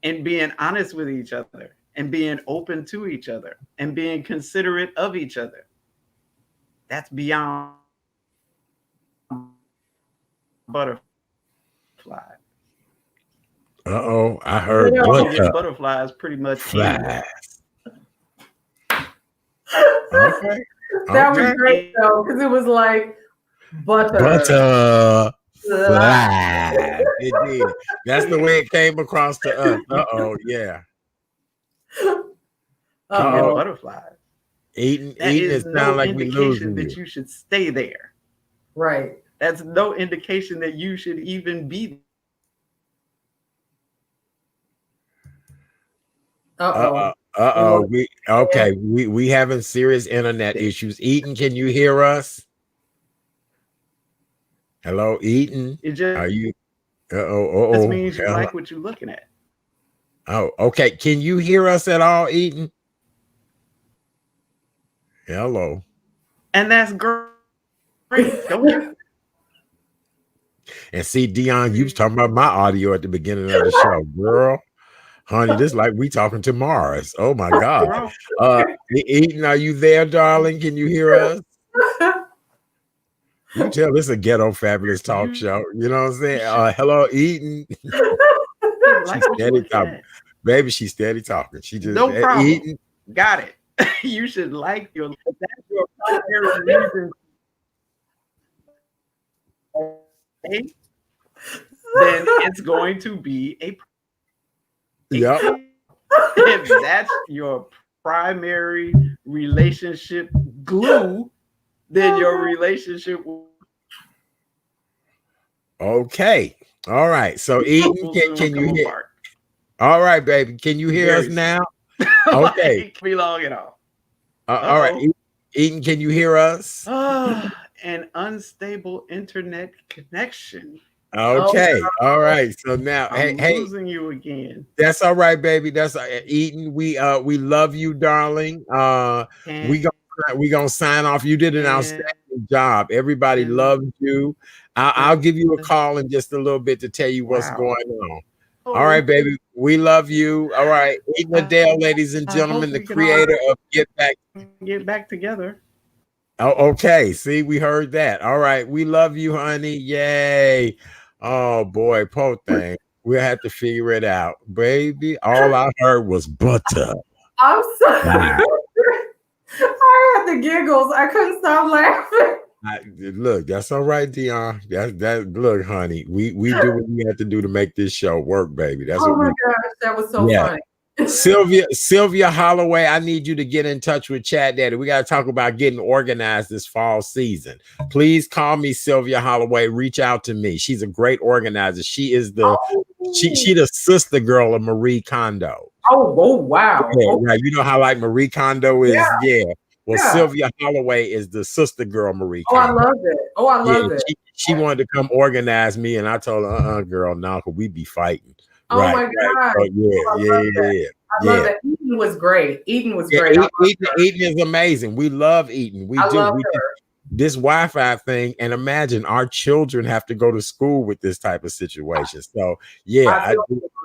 in being honest with each other and being open to each other and being considerate of each other. That's beyond butterfly.
Uh-oh, I heard
butterflies pretty much
flies.
Okay. That was great though, because it was like
butter fly. It did. That's the way it came across to us. Uh-oh, yeah.
Butterflies.
Eden is no like we losing
that you should stay there.
Right.
That's no indication that you should even be
there.
We having serious internet issues. Eden, can you hear us? Hello, Eden. Are you?
This means you like what you're looking at.
Oh, okay. Can you hear us at all, Eden? Hello.
And that's great. Don't hear.
And see, Dion, you was talking about my audio at the beginning of the show, girl. Honey, this like we talking to Mars. Oh my God. Eden, are you there, darling? Can you hear us? You tell this a ghetto fabulous talk show. You know what I'm saying? Hello, Eden. She's steady talking. Baby, she's steady talking. She just
no problem. Eden. Got it. You should like that's your primary reason. Okay. Then it's going to be a if that's your primary relationship glue, then your relationship will.
Okay. All right. So Eden, can you hear? All right, baby. Can you hear us now? Okay.
It can't be long at all.
All right. Eden, can you hear us?
An unstable internet connection.
Okay. All right. So now,
I'm losing you again.
That's all right, baby. That's Eden. We love you, darling. We gonna sign off. You did an outstanding job. Everybody loves you. I'll give you a call in just a little bit to tell you what's going on. All right, baby. We love you. All right. Eden Adele, ladies and gentlemen, the creator of Get Back
Together.
Oh, okay. See, we heard that. All right. We love you, honey. Yay. Oh boy, po thing. We'll have to figure it out. Baby, all I heard was butter.
I'm sorry. I had the giggles. I couldn't stop laughing.
Look, that's all right, Dion. Look, honey. We do what we have to do to make this show work, baby. That's
my gosh, that was so funny.
Sylvia Holloway, I need you to get in touch with Chat Daddy. We got to talk about getting organized this fall season. Please call me Sylvia Holloway. Reach out to me. She's a great organizer. She is she the sister girl of Marie Kondo.
Oh wow.
Yeah, right. You know how like Marie Kondo is? Yeah. Well, Sylvia Holloway is the sister girl Marie Kondo.
I love it. I love it.
She wanted to come organize me, and I told her, girl, no, because we be fighting.
Oh my God.
Oh, yeah.
I love that. Eden was great. Eden
is amazing. We love Eden. We do. This Wi-Fi thing, and imagine our children have to go to school with this type of situation. So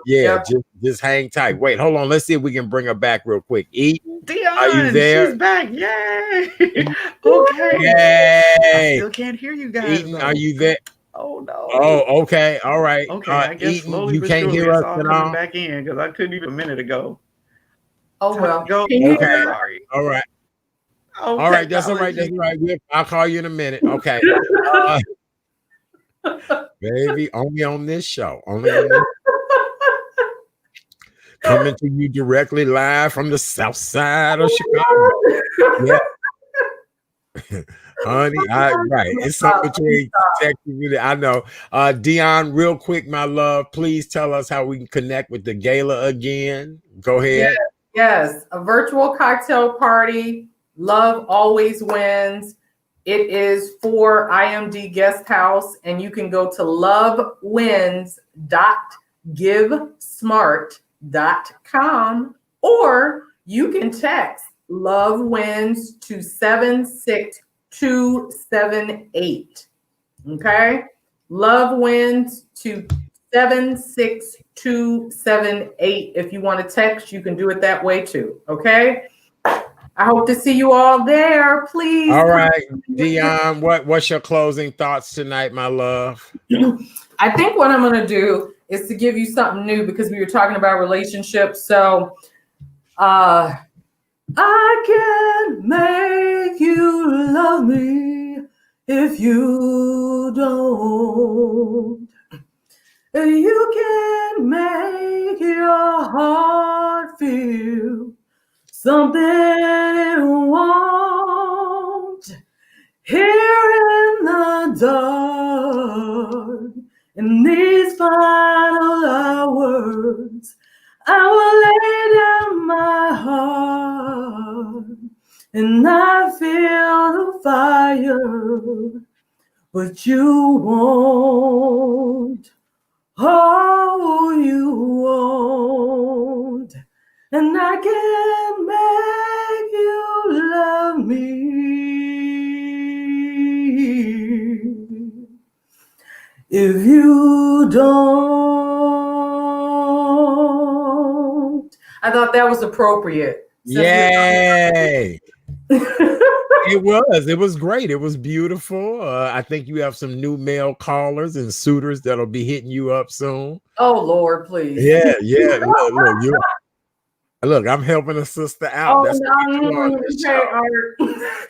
Yeah, just hang tight. Wait, hold on. Let's see if we can bring her back real quick. Eden,
Dion,
are you there?
she's back. Yay. Okay.
Yay.
I still can't hear you guys.
Eden, are you there?
Oh no.
Oh, okay. All right.
Okay, I guess
Eden,
slowly
you
but
can't
surely
hear
it's
us
all
at
coming
all?
back in because I couldn't even a minute ago.
Oh well.
Go.
Okay.
Sorry.
All right.
Oh,
All right. That's all right. That's all right. I'll call you in a minute. Okay. Baby, only on this show. Only on this. Coming to you directly live from the south side of Chicago. Yeah. Honey, right. It's something between Texas. I know. Dion, real quick, my love, please tell us how we can connect with the gala again. Go ahead.
Yes. A virtual cocktail party. Love always wins. It is for IMD Guest House, and you can go to lovewins.givesmart.com, or you can text Love Wins to 76278. Okay? Love Wins to 76278. If you want to text, you can do it that way too. Okay? I hope to see you all there. Please.
All right, Dion, what's your closing thoughts tonight, my love?
I think what I'm going to do is to give you something new, because we were talking about relationships. So, I can make you love me if you don't. You can make your heart feel something it won't. Here in the dark, in these final hours, I will lay down my heart, and I feel the fire, but you won't. Oh, you won't. And I can make you love me if you don't. I thought that was appropriate.
Yay. It was great. It was beautiful. I think you have some new male callers and suitors that'll be hitting you up soon.
Oh Lord, please.
Yeah. Look, I'm helping a sister out. That's what we do on this show.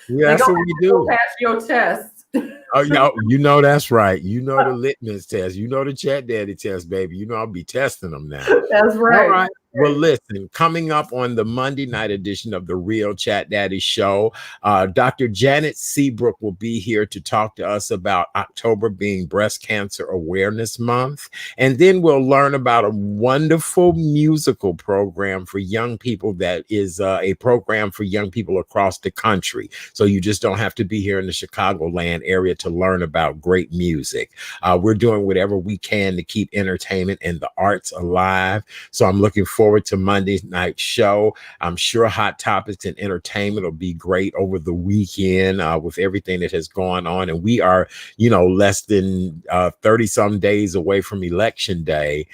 Yeah, that's what we do.
Pass your test.
Oh, you know that's right. You know the litmus test. You know the Chat Daddy test, baby. You know I'll be testing them now.
That's right.
All right. Well, listen, coming up on the Monday night edition of the Real Chat Daddy Show, Dr. Janet Seabrook will be here to talk to us about October being Breast Cancer Awareness Month. And then we'll learn about a wonderful musical program for young people that is a program for young people across the country. So you just don't have to be here in the Chicagoland area to learn about great music. We're doing whatever we can to keep entertainment and the arts alive. So I'm looking forward to Monday night show. I'm sure Hot Topics and entertainment will be great over the weekend with everything that has gone on. And we are, less than 30 some days away from Election Day.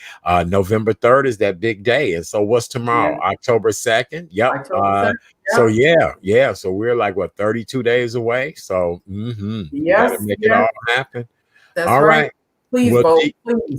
November 3rd is that big day. And so what's tomorrow? Yeah. October 2nd. Yep. October 2nd. So yeah. So we're like 32 days away. So you gotta make it all happen.
That's all right. Please vote.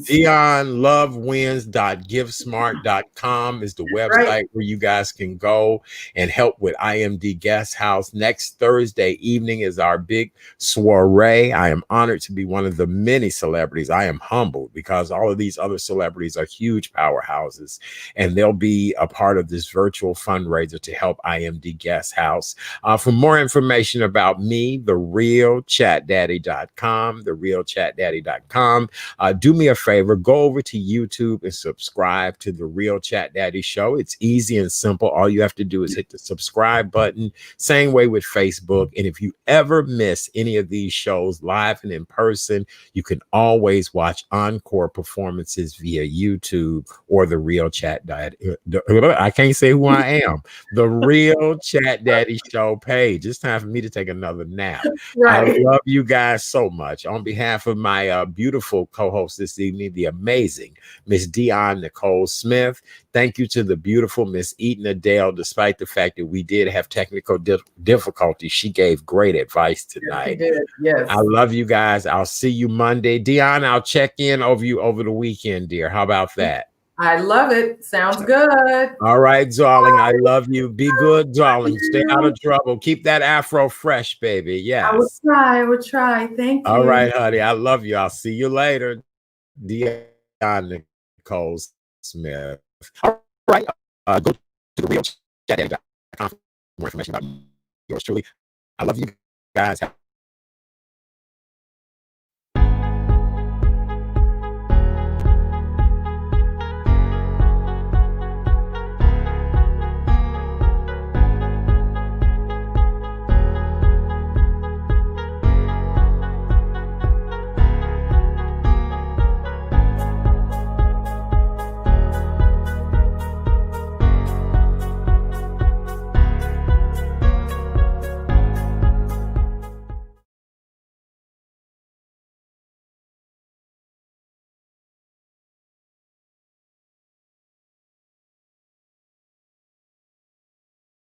Dion lovewins.givesmart.com is the website where you guys can go and help with IMD Guest House. Next Thursday evening is our big soiree. I am honored to be one of the many celebrities. I am humbled because all of these other celebrities are huge powerhouses, and they'll be a part of this virtual fundraiser to help IMD Guest House. For more information about me, therealchatdaddy.com, therealchatdaddy.com. Do me a favor, go over to YouTube and subscribe to The Real Chat Daddy Show. It's easy and simple. All you have to do is hit the subscribe button. Same way with Facebook. And if you ever miss any of these shows live and in person, you can always watch encore performances via YouTube or The Real Chat Daddy. I can't say who I am. The Real Chat Daddy Show page. It's time for me to take another nap. Right. I love you guys so much. On behalf of my beautiful wonderful co-host this evening, the amazing Miss Dion Nicole Smith. Thank you to the beautiful Miss Eden Adele. Despite the fact that we did have technical difficulties, she gave great advice tonight.
Yes, she did. Yes.
I love you guys. I'll see you Monday. Dion, I'll check in over you over the weekend, dear. How about that?
I love it. Sounds good.
All right, darling. I love you. Be good, darling. Stay out of trouble. Keep that afro fresh, baby. Yes.
I will try. I will try. Thank you.
All right, honey. I love you. I'll see you later. Dion Nicole Smith. All right. Go to the real chat for more information about yours truly. I love you guys. Have